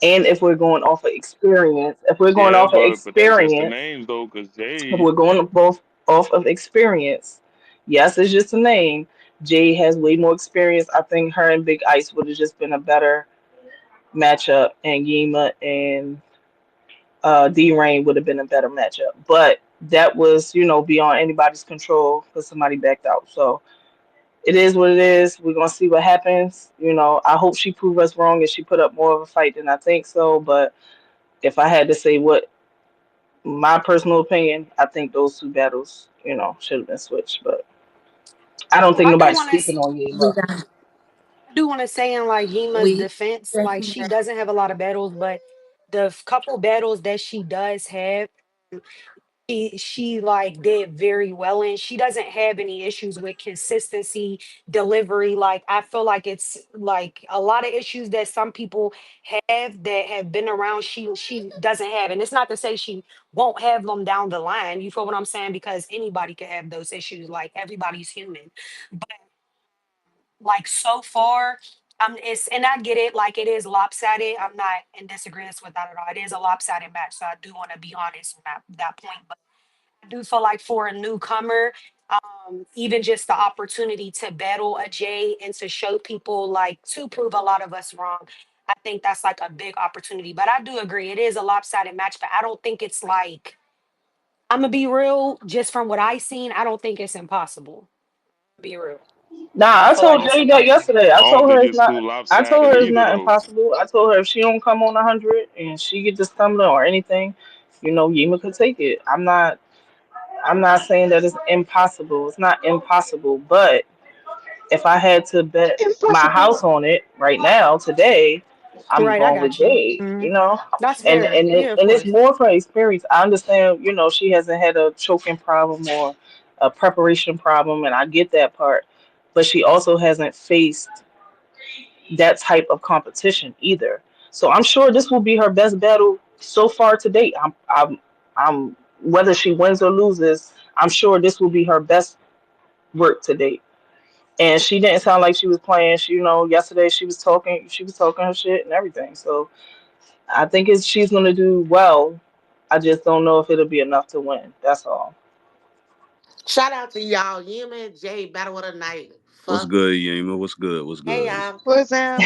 and if we're going off of experience, Yeah, but that's just the names though, cause if Jade, we're going both off of experience, yes, it's just a name. Jay has way more experience. I think her and Big Ice would have just been a better matchup, and Yema and D Rain would have been a better matchup. But that was, beyond anybody's control because somebody backed out. So it is what it is. We're gonna see what happens. I hope she prove us wrong and she put up more of a fight than I think so. But if I had to say what my personal opinion, I think those two battles, should have been switched. But I don't think I do nobody's want to sleeping see on we Yema. got. do want to say in like Yima's We defense, like stressing she that. doesn't have a lot of battles, but the couple battles that she does have, she like did very well in. She doesn't have any issues with consistency, delivery. Like I feel like it's like a lot of issues that some people have that have been around. She doesn't have, and it's not to say she won't have them down the line. You feel what I'm saying? Because anybody could have those issues. Like everybody's human, but like so far. It's and I get it, like it is lopsided. I'm not in disagreement with that at all. It is a lopsided match, so I do want to be honest on that point. But I do feel like for a newcomer, even just the opportunity to battle a Jay and to show people like to prove a lot of us wrong, I think that's like a big opportunity. But I do agree, it is a lopsided match, but I don't think it's like I'm gonna be real, just from what I seen, I don't think it's impossible. Be real. Nah, I I feel like told it's Jay that impossible. yesterday. I don't think it's too I told lopsided her it's either not though. impossible. I told her if she don't come on 100 and she get the stumbling or anything, Yima could take it. I'm not saying that it's impossible. It's not impossible, but if I had to bet my Impossible. house on it right now today, I'm Right, I going with got you. Jade. You know, That's fair. Yeah, of and it's course. more for experience. I understand. She hasn't had a choking problem or a preparation problem, and I get that part. But she also hasn't faced that type of competition either. So I'm sure this will be her best battle so far to date. I'm whether she wins or loses, I'm sure this will be her best work to date. And she didn't sound like she was playing. Yesterday she was talking her shit and everything. So I think she's gonna do well. I just don't know if it'll be enough to win. That's all. Shout out to y'all. Yim and Jay, battle of the night. What's Fuck. good, Yema? What's good? What's Hey, good? y'all. What's down?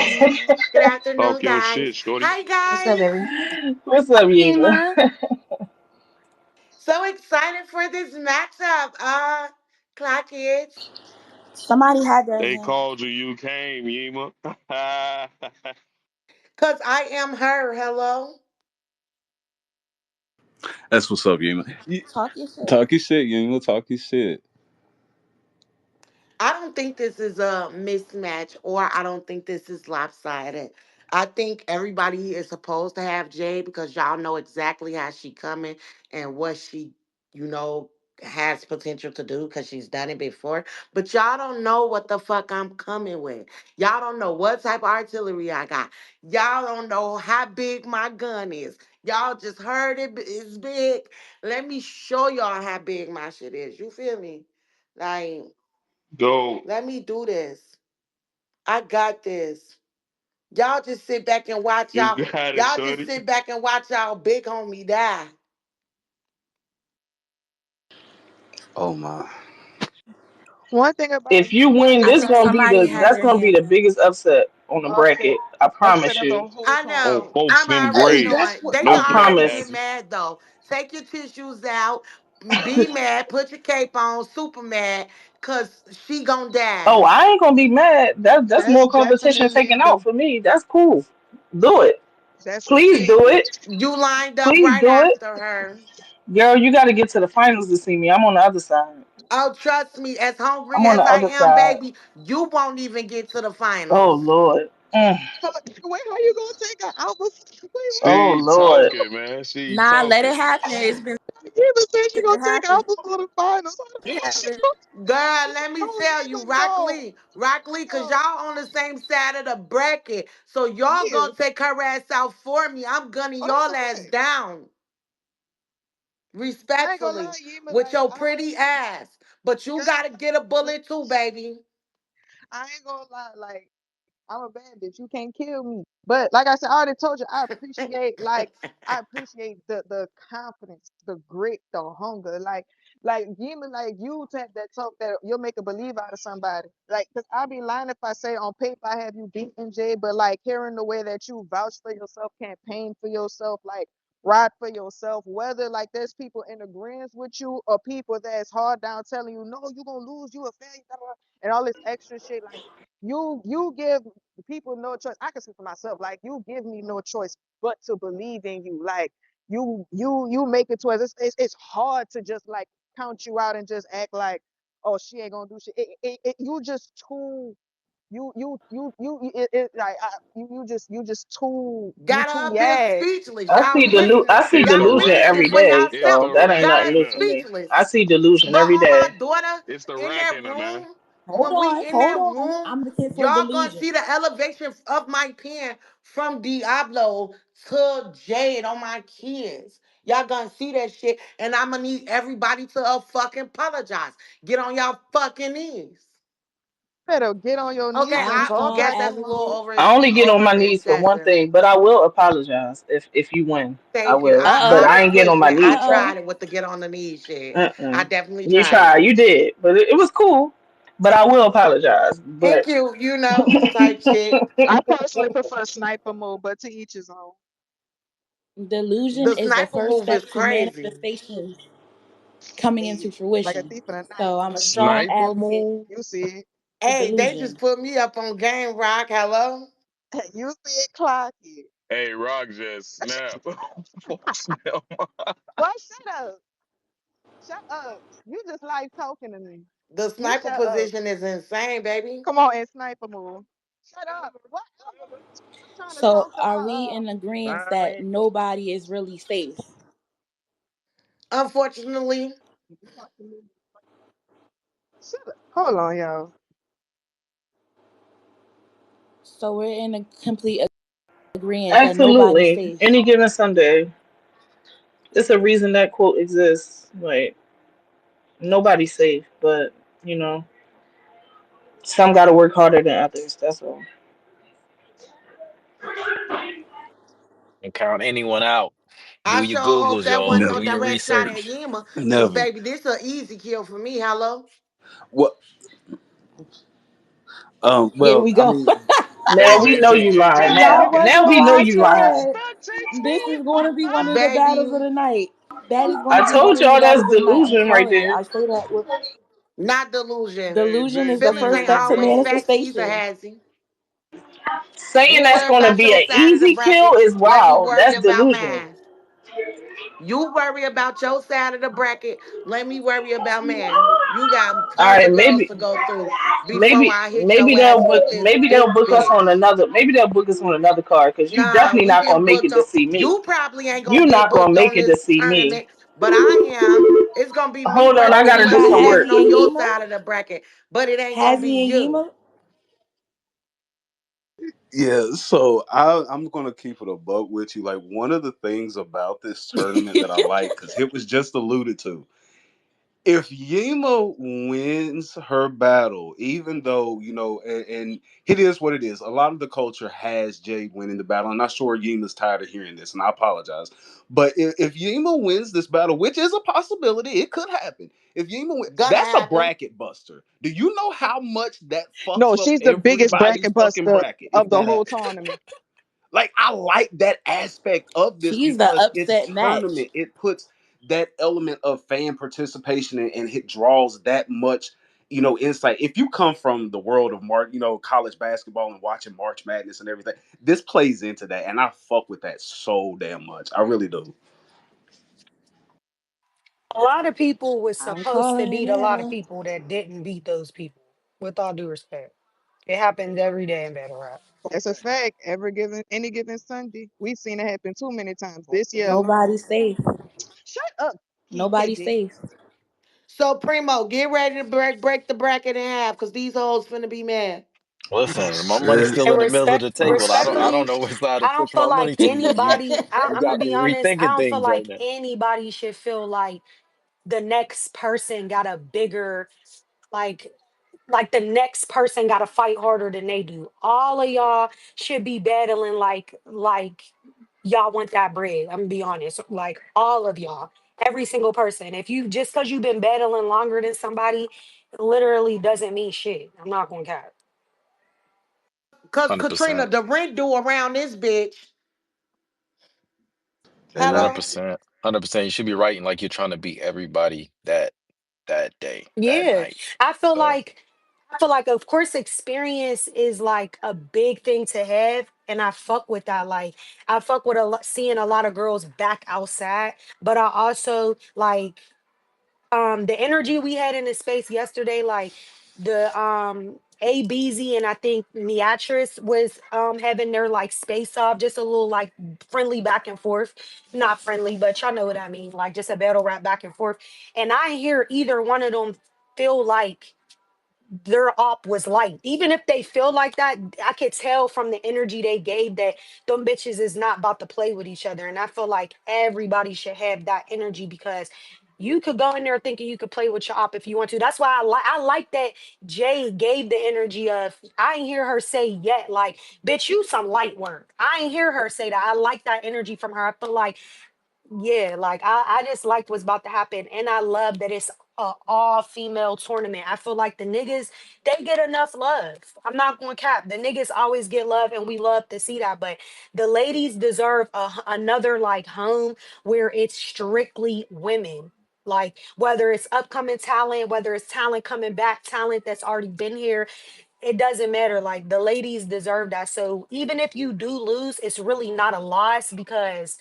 Good afternoon, Talk your guys. shit, shorty. Hi, What's up, guys. baby? What's up, Yema? Yima. So excited for this matchup. Clock it. Somebody had their They hand. called you, you came, Yema. Because I am her. Hello. That's what's up, Yema. Talk your shit. Talk your shit, Yema. Talk your shit. I don't think this is a mismatch or I don't think this is lopsided. I think everybody is supposed to have Jay because y'all know exactly how she coming and what she, you know, has potential to do because she's done it before. But y'all don't know what the fuck I'm coming with. Y'all don't know what type of artillery I got. Y'all don't know how big my gun is. Y'all just heard it's big. Let me show y'all how big my shit is. You feel me? Like, Go. let me do this. I got this. Y'all just sit back and watch You y'all. got it, Y'all just shorty. sit back and watch y'all big homie die. Oh my. One thing about If you Yima win, I is said somebody had that's their gonna be hand the up. biggest upset on the upset bracket. I upset promise of the you. whole I On tournament. know. folks I'm them already Hey, grave. that's knowing. what. They I No cap, already promise. get Pappy. mad though. Take your tissues out. Be mad. Put your cape on. Super mad. Cause she gonna Oh, die. I ain't gonna be mad. That's That's more competition definitely taken out the for me. That's cool. Do it. that's the Please do thing. it. You lined up Please right do it. after her. Girl, you gotta get to the finals to see me. I'm on the other side. Oh, trust me, as I'm hungry on the as I other am, side. baby, you won't even get to the Oh finals. Lord. Wait, how you gonna take an alpha? Wait, what? Oh She Lord. talking, man. She Nah, let talking. it happen. Yima said she Let gonna it take happen. alpha for the finals. It She happened. Girl, let me oh tell you, Yima go. Rock Lee, cause Oh y'all on the same side of the bracket. So y'all yeah. gonna take her ass out for me. I'm gunning Oh, that's y'all a ass fact. down, I ain't gonna lie, respectfully, Yima. with Like your I pretty ass. But you gotta get a bullet too, baby. I ain't gonna lie, like I'm a bad bitch. You can't kill me. But like I said, I already told you, I appreciate the confidence, the grit, the hunger. Like Yima, like you type that talk that you'll make a believe out of somebody. Like, cause I'd be lying if I say on paper I have you beaten, Jay, but like hearing the way that you vouch for yourself, campaign for yourself, like ride for yourself, whether like there's people in agreement with you or people that's hard down telling you, no, you're gonna lose, you a failure, blah, blah, blah, and all this extra shit. Like you give people no choice. I can speak for myself. Like you give me no choice but to believe in you. Like you make it to us. It's hard to just like count you out and just act like, oh, she ain't gonna do shit. You just too. like you Got too her up here yeah. speechless. I Y'all see listen. I see It's the Y'all delusion rack. listen every for day, It's yourself. the so that ain't Y'all nothing rack in is new to her. me. speechless. I see delusion But every on day. my daughter, It's the in rack that in her, man. room, Hold when we on, in hold that on. room, I'm looking for y'all gonna delusion. see the elevation of my pen from Diablo to Jade on my kids. Y'all gonna see that shit, and I'm gonna need everybody to fucking apologize. Get on y'all fucking knees. Better get on your Okay, knees and I talk Armstrong guess like that's a that. little Avenue. I only get on over my knees for one excessive. thing, but I will apologize if you win. I Thank you. will, Uh but oh. I ain't get on my Listen, I knees Uh though. oh. tried it with the get on the knees shit. I Mm-mm. definitely You tried tried, it. you did, but it was cool. But I will apologize. Thank But you, type shit. I personally prefer sniper mode, but to each his own. Delusion The is the sniper first move is step to crazy. manifestation coming into Hey, like a fruition. thief in the night. So I'm a strong Sniper advocate move. You see it. for Hey, they just delusion. put me up on Game Rock. Hello? You see it, clock it. Hey, Rock just snap. Smell Boy, shut up. Shut up. You just like talking to me. The You sniper shut up. position is insane, baby. Come on, and sniper move. Shut up. What? I'm trying to So talk to are we in agreement that mine. nobody is really safe? Unfortunately, shut up. Hold on, y'all. So we're in a complete agreement that nobody's absolutely, safe. any given Sunday, it's a reason that quote exists. Like nobody's safe, but you know, some got to work harder than others. That's all. And count anyone out. Do I your sure hope Googles, that y'all. wasn't no Do Never, your direct shot at research. Yema. Cause never. baby, this a easy kill for me. Hello? What? Here Well, we I go. mean, Now Hey, we know JT, you lying. JT, Y'all Now, get wasn't now your we know know I Google you out. lying. said Respect this JT. is going to be one of the battles of Baby, the night. That is going I to be one told of the y'all that's battles of the night. I'm delusion right calling it. there. I say that with not delusion. Hey, delusion is the Feelings first JT, ain't step to always bro. facts either, manifestation. has he? Saying You that's worry going to about be your an side of the easy kill bracket. is Let me wild. worry That's about delusion. mine. You worry about your side of the bracket. Let me worry about mine. You got All tons right, of girls maybe, to go through before maybe, I hit your ass with this maybe they'll big book us on bitch. another. Maybe they'll book us on another card because you Nah, definitely we not gonna get make booked it to on. see me. You probably ain't gonna You're get not gonna booked make on it to this see me. tournament, but I am. It's gonna be me Hold on, I working Oh, gotta we do somebody got some sitting work. Hazzy on and your Yema. side of the bracket, but it ain't gonna be Hazzy and you. Yema. yeah. So I'm gonna keep it a buck with you. Like one of the things about this tournament that I like, because it was just alluded to. If Yema wins her battle, even though, and it is what it is, a lot of the culture has Jade winning the battle. I'm not sure Yema's tired of hearing this, and I apologize. But if Yema wins this battle, which is a possibility, it could happen. If Gonna that's a happen. bracket buster. Do you know how much that No, fucks up she's the biggest everybody's bracket fucking buster bracket if of the that whole happens? tournament. Like I like that aspect of this She's the because it's upset match. tournament. It puts that element of fan participation and it draws that much, insight. If you come from the world of college basketball and watching March Madness and everything, this plays into that, and I fuck with that so damn much. I really do. A lot of people was I'm supposed to calling it beat a lot of now. people that didn't beat those people. With all due respect, it happens every day in battle rap. That's a fact. Any given Sunday, we've seen it happen too many times this year alone. Nobody's safe. Shut up, Nobody's KJ. safe. So Primo, get ready to break the bracket in half, cause these hoes finna be mad. Oh Listen, my money's shit. still And in the middle of the table. I don't respectfully, know what side to I don't push feel my like money to yet. anybody. You I'm gonna got me be honest. I rethinking don't feel things right like now. anybody should feel like the next person got a bigger like the next person got to fight harder than they do. All of y'all should be battling like y'all want that bread. I'm gonna be honest. Like all of y'all, every single person. If you just because you've been battling longer than somebody, literally doesn't mean shit. I'm not gonna cap. Cause Katrina, 100%. the rent due around this bitch. Yeah. Hello? 100%. 100%. You should be writing like you're trying to beat everybody that day, that Yeah, night. I feel So like I feel like of course experience is like a big thing to have, and I fuck with that. Like I fuck with seeing a lot of girls back outside, but I also like the energy we had in the space yesterday, like the A Beezy and I think Beatrice was having their like space off, just a little like friendly back and forth. Not friendly, but y'all know what I mean. Like just a battle rap back and forth. And I ain't hear either one of them feel like their op was light. Even if they feel like that, I could tell from the energy they gave that them bitches is not about to play with each other. And I feel like everybody should have that energy because you could go in there thinking you could play with your op if you want to. That's why I like that Jay gave the energy of I ain't hear her say yet, like, bitch, you some light work. I ain't hear her say that. I like that energy from her. I feel like yeah, like I just liked what's about to happen, and I love that it's a all female tournament. I feel like the niggas they get enough love. I'm not going to cap. The niggas always get love, and we love to see that. But the ladies deserve another like home where it's strictly women. Like whether it's upcoming talent, whether it's talent coming back, talent that's already been here, it doesn't matter. Like the ladies deserve that. So even if you do lose, it's really not a loss because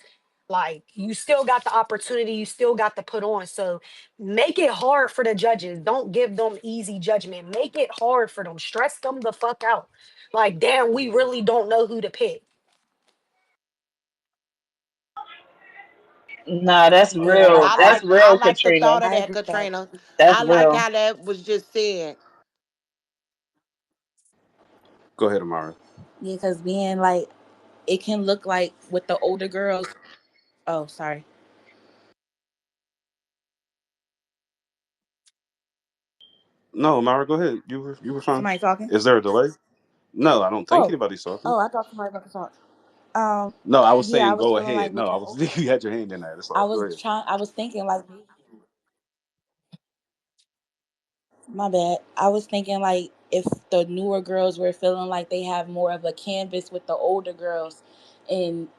like you still got the opportunity, you still got to put on. So make it hard for the judges. Don't give them easy judgment. Make it hard for them. Stress them the fuck out. Like, damn, we really don't know who to pick. Nah, that's Yeah, real. That's I real, like the thought Katrina. of I that, agree with that. Katrina. That's I like real. how that was just said. Go ahead, Amara. Yeah, because being like, it can look like with the older girls. Oh, sorry. No, Amara, go ahead. You were fine. Somebody talking? Is there a delay? No, I don't think Oh, anybody's talking. oh, I thought somebody about to talk. Um, No, I was yeah, I saying was go feeling like ahead. with No, I the was you had your hand in there. That's all. Go ahead. I was thinking like, my bad. I was thinking like if the newer girls were feeling like they have more of a canvas with the older girls, and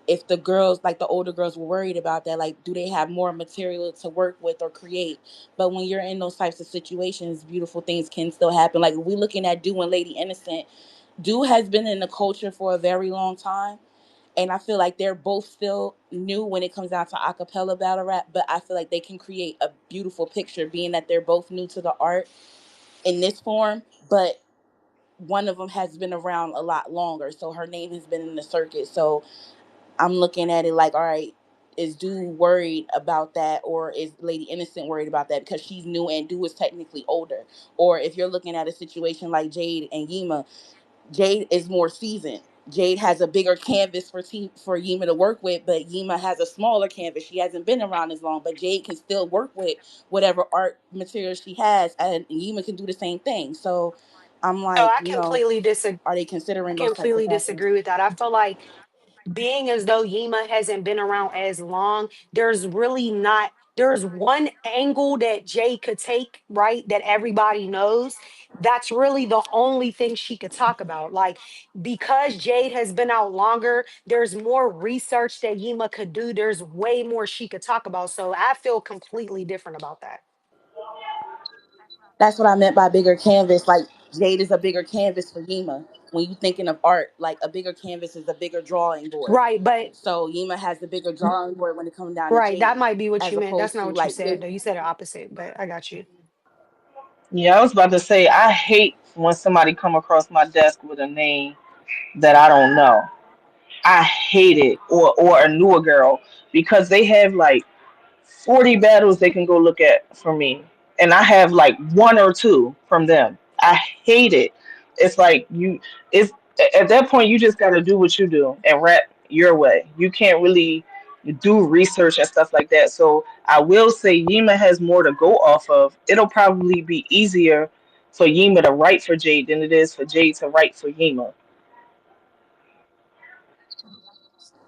if the girls like the older girls were worried about that, like do they have more material to work with or create? But when you're in those types of situations, beautiful things can still happen. Like we looking at Do and Lady Innocent. Do has been in the culture for a very long time, and I feel like they're both still new when it comes down to acapella battle rap, but I feel like they can create a beautiful picture being that they're both new to the art in this form, but one of them has been around a lot longer, so her name has been in the circuit. So I'm looking at it like, all right, is Do worried about that, or is Lady Innocent worried about that because she's new and Do is technically older? Or if you're looking at a situation like Jade and Yima, Jade is more seasoned. Jade has a bigger canvas for Yima to work with, but Yima has a smaller canvas. She hasn't been around as long, but Jade can still work with whatever art material she has, and Yima can do the same thing. So I'm No, like, I completely disagree. are they I considering those types of completely factors? disagree with that. I feel like being as though Yima hasn't been around as long, there's really not. There's one angle that Jay could take, right? That everybody knows. That's really the only thing she could talk about. Like, because Jade has been out longer, there's more research that Yima could do. There's way more she could talk about. So I feel completely different about that. That's what I meant by bigger canvas. Like Jade is a bigger canvas for Yima. When you thinking of art, like a bigger canvas is a bigger drawing board. Right, but So Yima has the bigger drawing board when it comes down to right, that Jade, might be what as you meant. That's opposed not to what you like said, though. You said it opposite, but I got you. Yeah, I was about to say I hate when somebody come across my desk with a name that I don't know. I hate it, or a newer girl because they have like 40 battles they can go look at for me, and I have like one or two from them. I hate it. It's like it's at that point you just got to do what you do and rap your way. You can't really do research and stuff like that. So I will say Yima has more to go off of. It'll probably be easier for Yima to write for Jade than it is for Jade to write for Yima.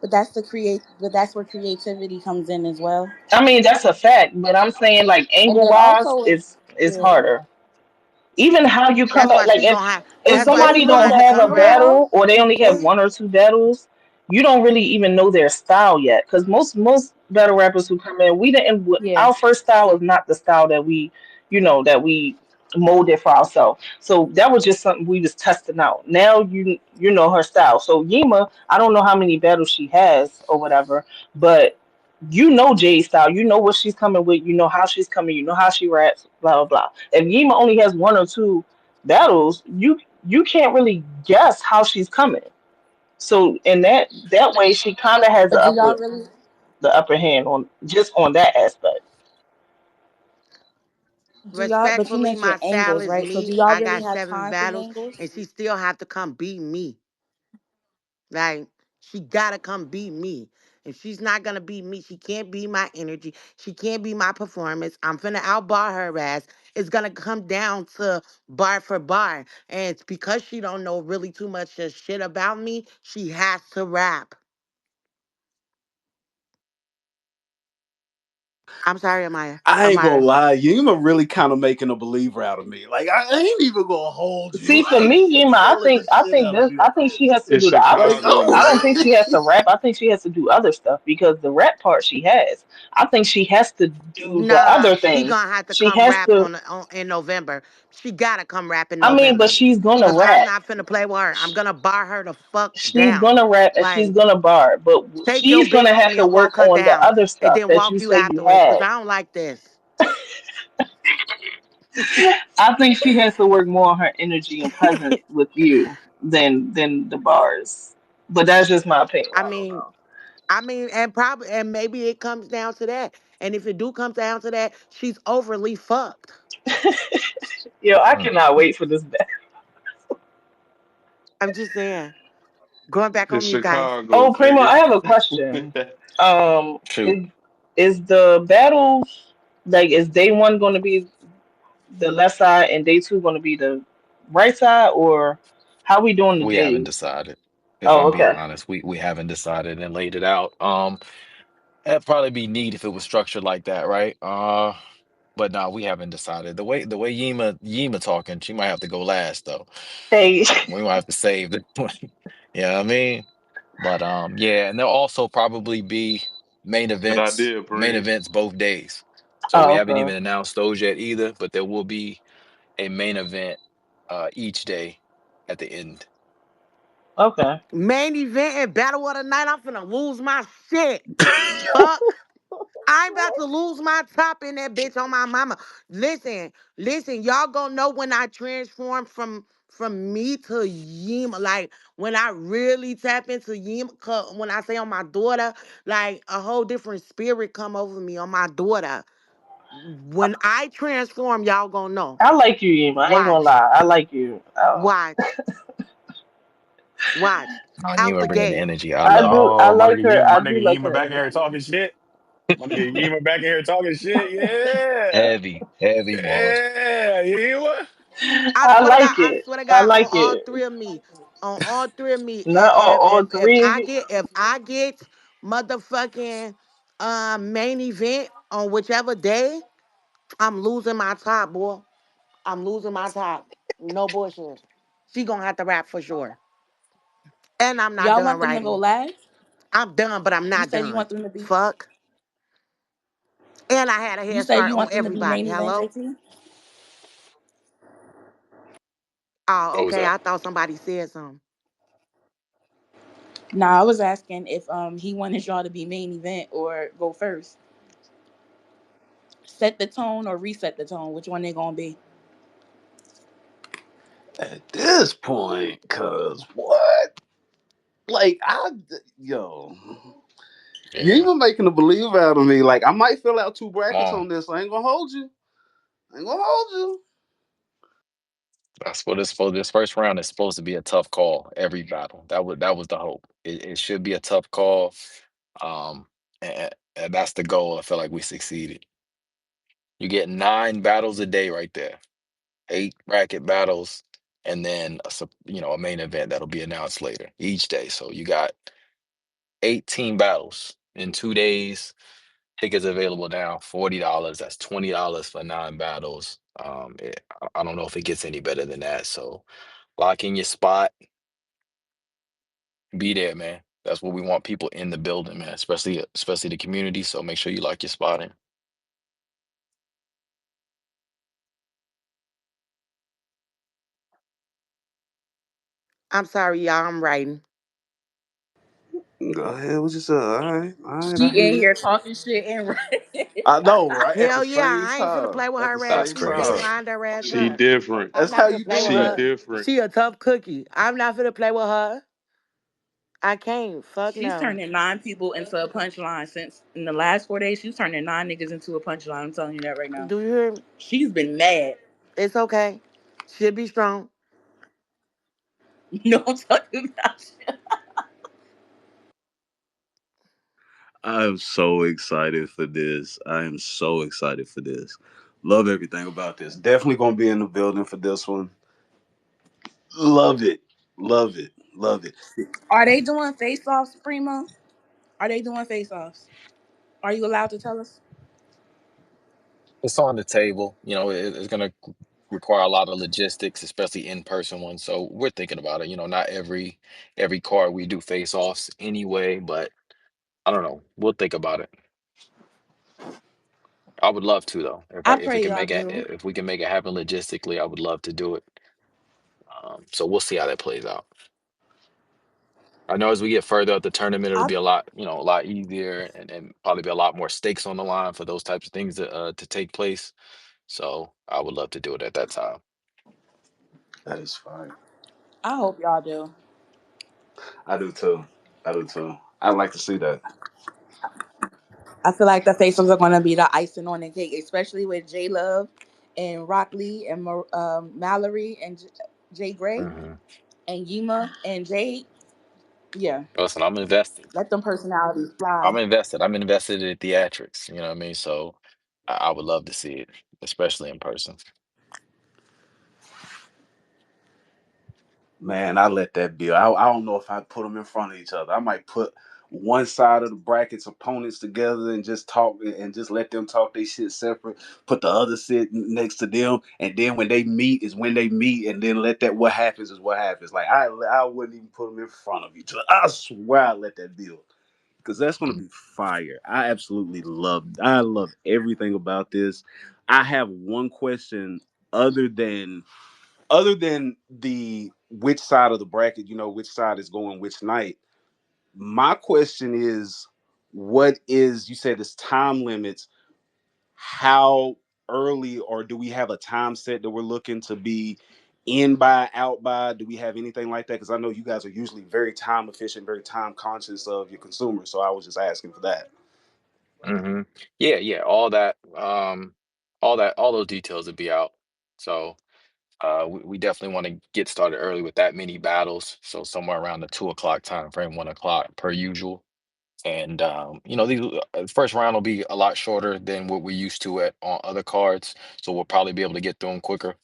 but that's the create but that's where creativity comes in as well. I mean that's a fact, but I'm saying like And angle then wise, also it's yeah. harder. Even how you come That's up, why like she gonna have. if And That's why Jade somebody she was gonna don't have a to have a come female back. though. battle or they only have Jade one or two battles, you don't really even know their style yet. Because most battle rappers who come in, we didn't. yeah. Our first style is not the style that we molded for ourselves. So that was just something we was testing out. Now you know her style. So Yima, I don't know how many battles she has or whatever, but you know Jay's style. You know what she's coming with. You know how she's coming. You know how she raps. Blah blah blah. If Yima only has one or two battles, you can't really guess how she's coming. So in that way, she kind of has But do y'all really the upper hand on just on that aspect. do y'all but you Respectfully, mentioned my style angles, is right? So do me. y'all I really got have 7 time for battles, angles? and she still have to come beat me. Like, she gotta come beat me. If she's not gonna beat me, she can't beat my energy. She can't beat my performance. I'm finna outbar her ass. It's gonna come down to bar for bar. And it's because she don't know really too much of shit about me, she has to rap. I'm sorry, Amaya. I ain't gonna Amaya. lie, Yima really kind of making a believer out of me. Like I ain't even gonna hold you. See, for Like me, she Yima, killing the shit out of me I on think she this. has to It's do the other Like Chicago, stuff. I'm I man. don't think she has to rap. I think she has to do other stuff because the rap part she has. I think she has to do the Nah, other she things. gonna have to She come has rap to. in November. She gotta come rap in I mean, but November. she's gonna Cause I'm rap. not finna play with her. I'm gonna bar her the fuck She's down. gonna rap and she's Like, gonna bar. But take your she's bitch gonna from have me to and work walk her on the down, other and stuff then that you walk you say you afterwards. Cause had. I don't like this. I think she has to work more on her energy and presence with you than the bars. But that's just my opinion. I I don't mean, know. and probably, and maybe it comes down to that. And if it do come down to that, she's overly fucked. Yo, I Mm. cannot wait for this. I'm just saying. Going back on It's mute, guys. Chicago, Oh, Primo, I have a question. nigga. Um, Shoot. is the battles like is day one going to be the left side and day two going to be the right side, or how we doing the We haven't days? decided. If Oh, I'm being okay. honest, we haven't decided and laid it out. That'd probably be neat if it was structured like that, right? But no, we haven't decided. The way Yima talking, she might have to go last though. Hey, We might have to save the one. You know what I mean? But yeah, and there'll also probably be Good idea, main Prince. events both days. So we oh, haven't okay. even announced those yet either, but there will be a main event each day at the end. Okay. Main event and battle of the night. I'm finna lose my shit. Fuck. I'm about to lose my top in that bitch on my mama. Listen, y'all gonna know when I transform from me to Yima. Like when I really tap into Yima, when I say on my daughter, like a whole different spirit come over me on my daughter. When I transform, y'all gonna know. I like you, Yima. I ain't gonna Watch, lie. I like you. watch, watch. Oh, Out Yima the bringing the gate. energy. I I love do. it. I Oh, like her. I My do nigga like Yima her back in here energy. talking shit. My nigga Yima back in here talking shit. Yeah. Heavy was. Yeah. Yima. I like I it. swear to I God, on like all it. three of me, on all three of me, Not all if three of I you. get motherfucking main event on whichever day, I'm losing my top, boy. I'm losing my top. No bullshit. She gonna have to rap for sure. And I'm not Y'all done want them to go writing. last? I'm done, but I'm You not said you done. want them to be Fuck. And I had a you head said start you on want them to be everybody. main event, Hello? JT? Oh, What was okay. that? I thought somebody said something. Nah, I was asking if he wanted y'all to be main event or go first. Set the tone or reset the tone. Which one they gonna be? At this point, cause what? Like yo, you Yeah. even making a believer out of me. Like I might fill out two Come brackets on. on this. I ain't gonna hold you. I ain't gonna hold you. That's what it's supposed. This first round is supposed to be a tough call. Every battle. That was the hope. It should be a tough call. Um, and that's the goal. I feel like we succeeded. You get 9 battles a day right there. 8 bracket battles, and then a main event that'll be announced later each day. So you got 18 battles in 2 days. Tickets available now, $40. That's $20 for 9 battles. I don't know if it gets any better than that. So lock in your spot, be there, man. That's what we want people in the building, man, especially the community. So make sure you lock your spot in. I'm sorry, y'all. I'm writing. Go ahead. What you say? All right. She I hear in you. here talking shit and running. I know, right? At the Hell yeah, same I ain't finna time. play with At the her ass. That's same She stay crazy. time. lined her ass She up. different. I'm That's not how finna you play with doing She it. her. different. She a tough cookie. I'm not finna play with her. I can't. Fuck She's no. turning 9 people into a punchline since in the last 4 days. She's turning 9 niggas into a punchline. I'm telling you that right now. Do you hear me? She's been mad. It's okay. She'll be strong. No, I'm talking about shit. I'm so excited for this. I am so excited for this. Love everything about this. Definitely gonna be in the building for this one. Love it. Love it. Love it. Are they doing face offs, Primo? Are they doing face offs? Are you allowed to tell us? It's on the table. It's going to require a lot of logistics, especially in-person ones. So we're thinking about it. Not every card we do face-offs anyway, but I don't know. We'll think about it. I would love to though. If I I if it pray can y'all make it do. if we can make it happen logistically, I would love to do it. So we'll see how that plays out. I know as we get further up the tournament, it'll I be a lot easier and probably be a lot more stakes on the line for those types of things to take place. So I would love to do it at that time. That is fine. I hope y'all do. I do too. I do too. I'd like to see that. I feel like the face offs are gonna be the icing on the cake, especially with J Love and Rock Lee and Mallory and Jay Gray Hmm. and Yima and Jade. Yeah, Listen, I'm invested. let them personalities I'm fly. invested. I'm invested in theatrics. You know what I mean? So I would love to see it, especially in person. Man, I let that be. I don't know if I put them in front of each other. I might put one side of the brackets opponents together and just talk and just let them talk their shit separate. Put the other sit next to them, and then when they meet is when they meet, and then let that what happens is what happens. Like I wouldn't even put them in front of each other. I swear I let that build because that's gonna Mhm. be fire. I love everything about this. I have one question other than the which side of the bracket, which side is going which night. My question is, what is you said it's time limits? How early, or do we have a time set that we're looking to be in by, out by? Do we have anything like that? Because I know you guys are usually very time efficient, very time conscious of your consumers. So I was just asking for that. Hmm. Yeah, all those details would be out. So we definitely want to get started early with that many battles. So somewhere around the 2 o'clock time frame, 1 o'clock per usual. And these first round will be a lot shorter than what we're used to at on other cards. So we'll probably be able to get through them quicker.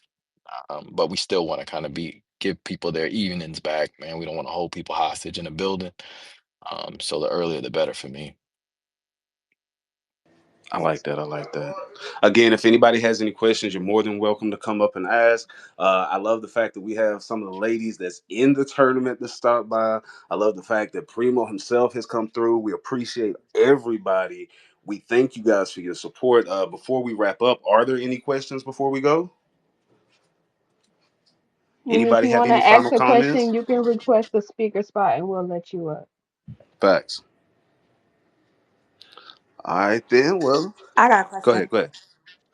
But we still want to kind of be give people their evenings back, man. We don't want to hold people hostage in the building. So the earlier the better for me. I like that. I like that. Again, if anybody has any questions, you're more than welcome to come up and ask. I love the fact that we have some of the ladies that's in the tournament to stop by. I love the fact that Primo himself has come through. We appreciate everybody. We thank you guys for your support. Before we wrap up, are there any questions before we go? And if Anybody you have want to any ask final a comments? question, you can request a speaker spot and we'll let you up. Facts. All right, then. Well, I got a go ahead. question. Go ahead.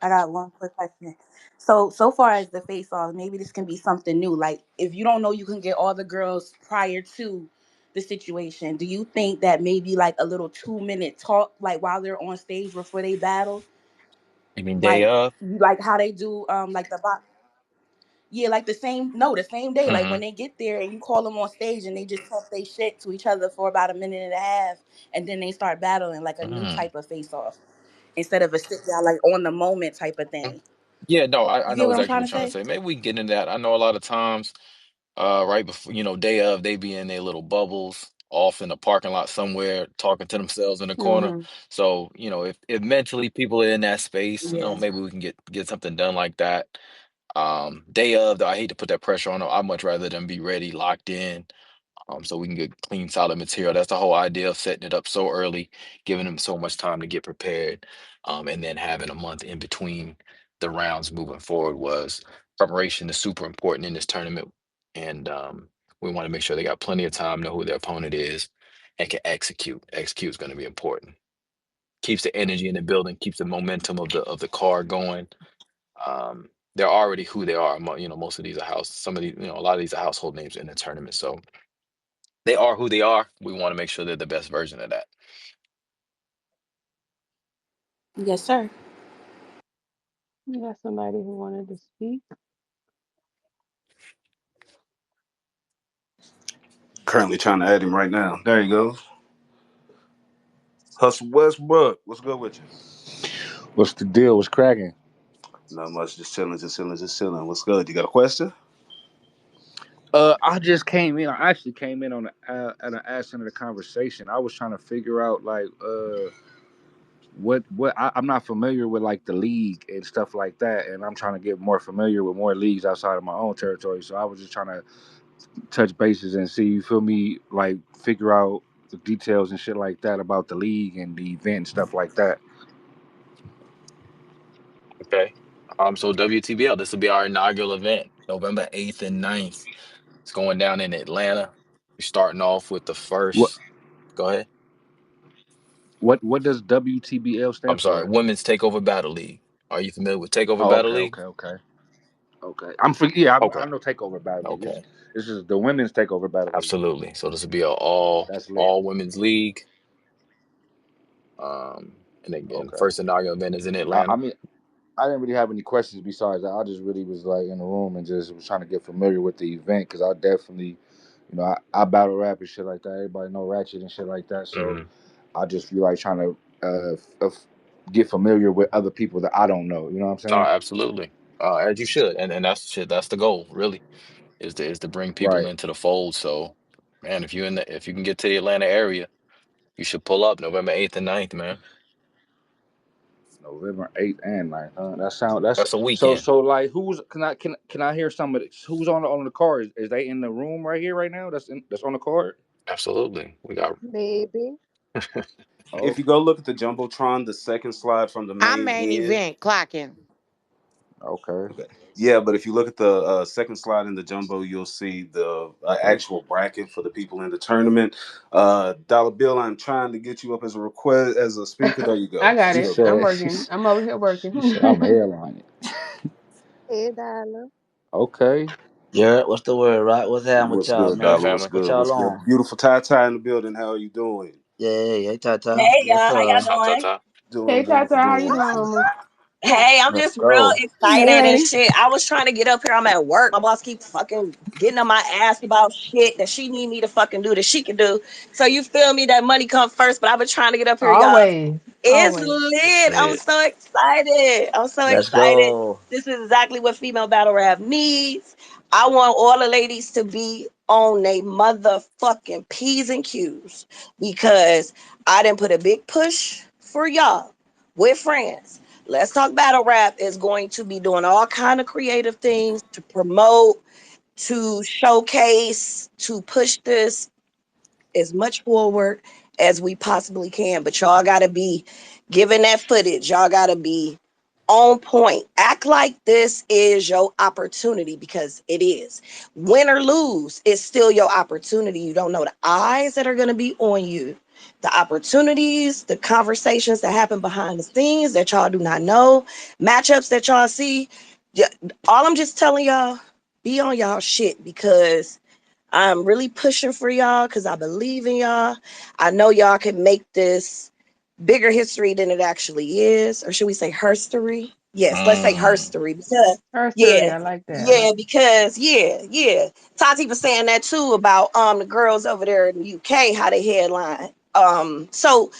I got one quick question. So far as the face off, maybe this can be something new. Like if you don't know you can get all the girls prior to the situation, do you think that maybe like a little 2 minute talk, like while they're on stage before they battle, You mean day like of? like how they do like the box, yeah, like the same day, like Hmm. when they get there and you call them on stage and they just talk they shit to each other for about a minute and a half, and then they start battling like a new Hmm. type of face off instead of a sit down like on the moment type of thing. Yeah, no, I You get know what I'm exactly trying what to you're trying to say? say. Maybe we can get into that. I know a lot of times, right before, day of, they be in their little bubbles off in the parking lot somewhere, talking to themselves in the corner. Hmm. So, if mentally people are in that space, Yeah. maybe we can get something done like that. Day of, though, I hate to put that pressure on them. I'd much rather them be ready, locked in, so we can get clean, solid material. That's the whole idea of setting it up so early, giving them so much time to get prepared, and then having a month in between the rounds moving forward was preparation is super important in this tournament, and we want to make sure they got plenty of time, know who their opponent is, and can execute. Execute is going to be important. Keeps the energy in the building, keeps the momentum of the car going. They're already who they are. Most of these are some of these, a lot of these are household names in the tournament. So they are who they are. We want to make sure they're the best version of that. Yes, sir. You got somebody who wanted to speak? Currently trying to add him right now. There you go. Hustle Westbrook. What's good with you? What's the deal? What's cracking? Not much. Just chilling, just chilling, just chilling. What's good? You got a question? I just came in. I actually came in on at an ass end of the conversation. I was trying to figure out like I'm not familiar with like the league and stuff like that, and I'm trying to get more familiar with more leagues outside of my own territory. So I was just trying to touch bases and see, you feel me, like figure out the details and shit like that about the league and the event and stuff like that. Okay. So WTBL, this will be our inaugural event, November 8th and 9th. It's going down in Atlanta. We're starting off with the What first. Go ahead. what does WTBL I'm stand sorry, for? Women's Takeover Battle League. Are you familiar with Takeover Oh, Battle okay, League? okay, okay. Okay, yeah, I Okay. know Takeover Battle League. Okay. This is the women's Takeover Battle League. Absolutely. So this will be a That's lit. all women's league. And again, Okay. first inaugural event is in I Atlanta. mean, I didn't really have any questions besides that. I just really was like in the room and just was trying to get familiar with the event because I definitely, I battle rap and shit like that. Everybody know Ratchet and shit like that. So Mhm. I just feel like trying to get familiar with other people that I don't know. You know what I'm Oh, saying? absolutely. As you should, and that's shit. That's the goal, really, is to bring people Right. into the fold. So, man, if you can get to the Atlanta area, you should pull up November 8th and 9th, man. November 8th and 9th. Huh? That's That's a so weekend. so like who's can I hear some of this? Who's on the card? Is they in the room right here right now? That's on the card. Absolutely. We got Maybe. Oh, If you go look at the jumbotron, the second slide from the I'm main main end. event clocking. okay. Okay. Yeah, but if you look at the second slide in the jumbo, you'll see the actual bracket for the people in the tournament. Dollar Bill, I'm trying to get you up as a request as a speaker. There you I go. got She There it. we go. I'm said working. I'm over here working. she said I'm headlining. Hey, Dollar. Okay. Yeah, what's the word, right? What's happening with What's y'all, good, good, man? Dollar? What's family. What good? y'all What's good? on? Beautiful Ty in the building. How are you doing? Yeah, yeah, yeah, Tata. Hey What's y'all, how y'all up? Ta ta doing? ta. Doing Hey Tata, beautiful, how you doing doing, wonderful. mama? Hey, I'm Let's just real go. excited and Hey. shit. I was trying to get up here. I'm at work. My boss keep fucking getting on my ass about shit that she need me to fucking do that she can do. So you feel me? That money come first. But I've been trying to get up here, y'all. Always. It's Always. It's lit. I'm lit. so excited. I'm so Let's excited. go. This is exactly what female battle rap needs. I want all the ladies to be on they motherfucking P's and Q's because I didn't put a big push for y'all with friends. Let's Talk Battle Rap is going to be doing all kind of creative things to promote, to showcase, to push this as much forward as we possibly can. But y'all gotta be giving that footage. Y'all gotta be on point. Act like this is your opportunity because it is. Win or lose, it's still your opportunity. You don't know the eyes that are gonna be on you, the opportunities, the conversations that happen behind the scenes that y'all do not know, matchups that y'all see. All I'm just telling y'all, be on y'all shit because I'm really pushing for y'all because I believe in y'all. I know y'all can make this bigger history than it actually is. Or should we say herstory? Yes, let's say Mm. herstory because Her story, yeah, I like that. I yeah, like because yeah. Tati was saying that too about the girls over there in the UK, how they headline. So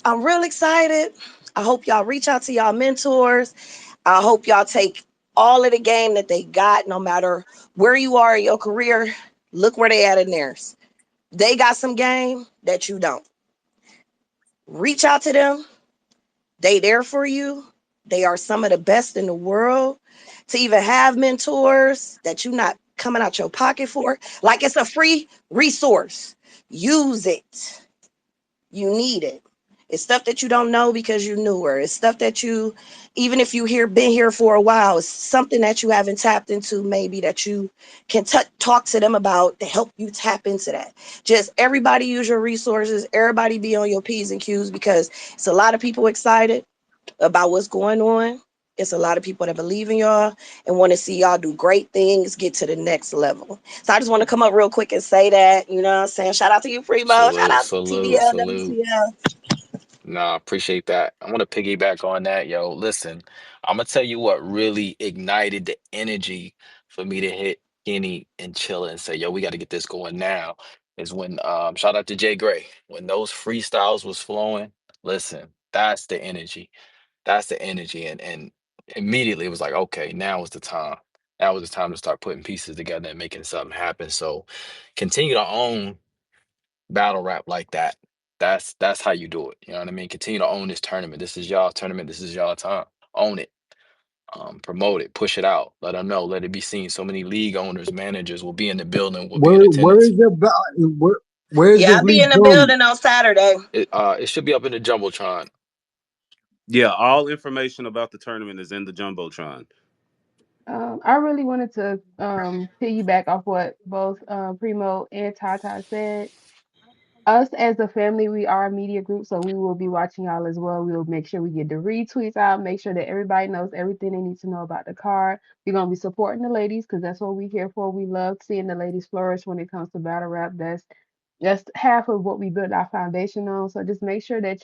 I'm real excited. I hope y'all reach out to y'all mentors. I hope y'all take all of the game that they got, no matter where you are in your career. Look where they at in theirs. They got some game that you don't. Reach out to them. They there for you. They are some of the best in the world. To even have mentors that you're not coming out your pocket for, like it's a free resource. Use it. You need it. It's stuff that you don't know because you're newer. It's stuff that you, even if you here been here for a while, it's something that you haven't tapped into. Maybe that you can talk to them about to help you tap into that. Just everybody use your resources. Everybody be on your p's and q's because it's a lot of people excited about what's going on. It's a lot of people that believe in y'all and want to see y'all do great things, get to the next level. So I just want to come up real quick and say that, you know what I'm saying? Shout out to you, Primo. Shout Salute, out to salute, TBL, salute. WTL. Nah, appreciate that. I want to piggyback on that, yo. Listen, I'm gonna tell you what really ignited the energy for me to hit Kenny and Chilla and say, yo, we got to get this going now. Is when shout out to Jay Gray. When those freestyles was flowing, listen, that's the energy. That's the energy. And immediately it was like, okay, now is the time. Now was the time to start putting pieces together and making something happen. So continue to own battle rap like that. That's how you do it. You know what I mean? Continue to own this tournament. This is y'all tournament. This is y'all time. Own it. Promote it. Push it out. Let them know. Let it be seen. So many league owners, managers will be in the building. Will be in Where attendance. is your where is Yeah, this I'll be league in the going? building on Saturday. It should be up in the jumbotron. Yeah, all information about the tournament is in the jumbotron. I really wanted to piggyback off what both Primo and Tata said. Us as a family, we are a media group, so we will be watching y'all as well. We will make sure we get the retweets out, make sure that everybody knows everything they need to know about the card. We're gonna be supporting the ladies because that's what we're here for. We love seeing the ladies flourish when it comes to battle rap. That's half of what we built our foundation on. So just make sure that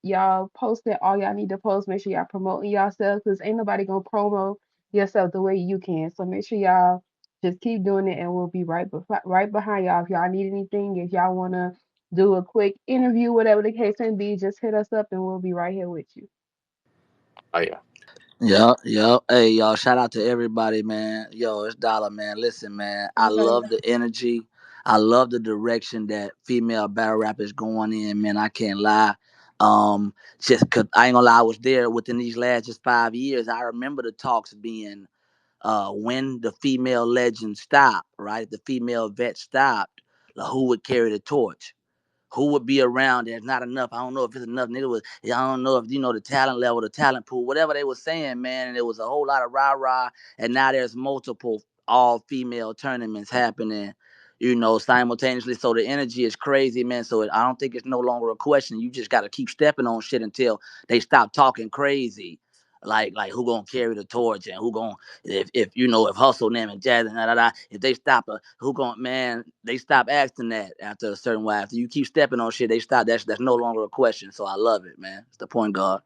y'all post it all y'all need to post. Make sure y'all promoting yourselves because ain't nobody gonna promo yourself the way you can. So make sure y'all just keep doing it, and we'll be right behind y'all. If y'all need anything, if y'all wanna do a quick interview, whatever the case may be, just hit us up, and we'll be right here with you. Oh yeah. Yup, yup. Hey, y'all, shout out to everybody, man. Yo, it's Dollar, man. Listen, man, I You know, love the energy. I love the direction that female battle rap is going in, man. I can't lie. Just cause I ain't gonna lie, I was there within these last just 5 years. I remember the talks being when the female legend stopped, right? The female vet stopped, like, who would carry the torch? Who would be around? There's not enough. I don't know if it's enough. Nigga was, I don't know if you know the talent level, the talent pool, whatever they were saying, man. And it was a whole lot of rah rah. And now there's multiple all female tournaments happening, simultaneously. So the energy is crazy, man. So I don't think it's no longer a question. You just got to keep stepping on shit until they stop talking crazy. Like who gonna carry the torch and who gonna if Hustle them and Jazz and if they stop who gonna man they stop asking that after a certain while. After you keep stepping on shit, they stop. That's no longer a question. So I love it, man. It's the point guard.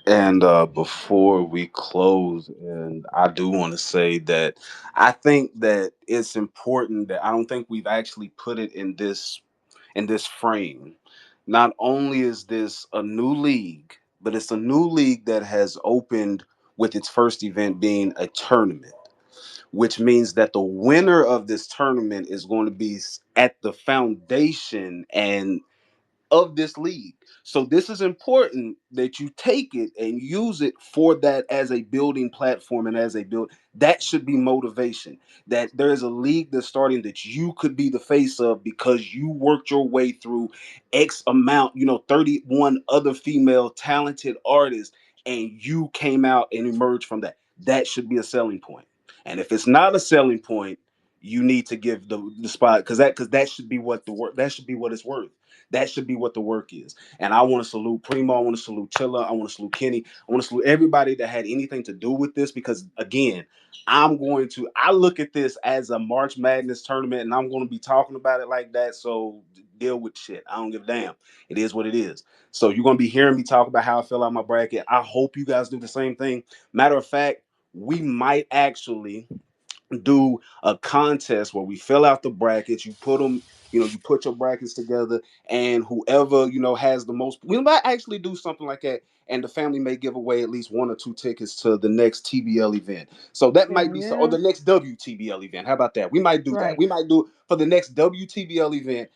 And before we close, and I do want to say that I think that it's important that I don't think we've actually put it in this frame. Not only is this a new league, but it's a new league that has opened with its first event being a tournament, which means that the winner of this tournament is going to be at the foundation and of this league. So this is important that you take it and use it for that as a building platform and as a build. That should be motivation. That there is a league that's starting that you could be the face of because you worked your way through X amount, 31 other female talented artists, and you came out and emerged from that. That should be a selling point. And if it's not a selling point, you need to give the spot because that should be what the work that should be what it's worth. That should be what the work is. And I want to salute Primo. I want to salute Chilla. I want to salute Kenny. I want to salute everybody that had anything to do with this because, again, I look at this as a March Madness tournament and I'm going to be talking about it like that. So deal with shit. I don't give a damn. It is what it is. So you're going to be hearing me talk about how I fill out my bracket. I hope you guys do the same thing. Matter of fact, we might actually do a contest where we fill out the brackets. You put them, you put your brackets together, and whoever has the most. We might actually do something like that, and the family may give away at least 1 or 2 tickets to the next TBL event. So that might hell be so, or yeah, the next WTBL event. How about that? We might do that. right. We might do it for the next WTBL event.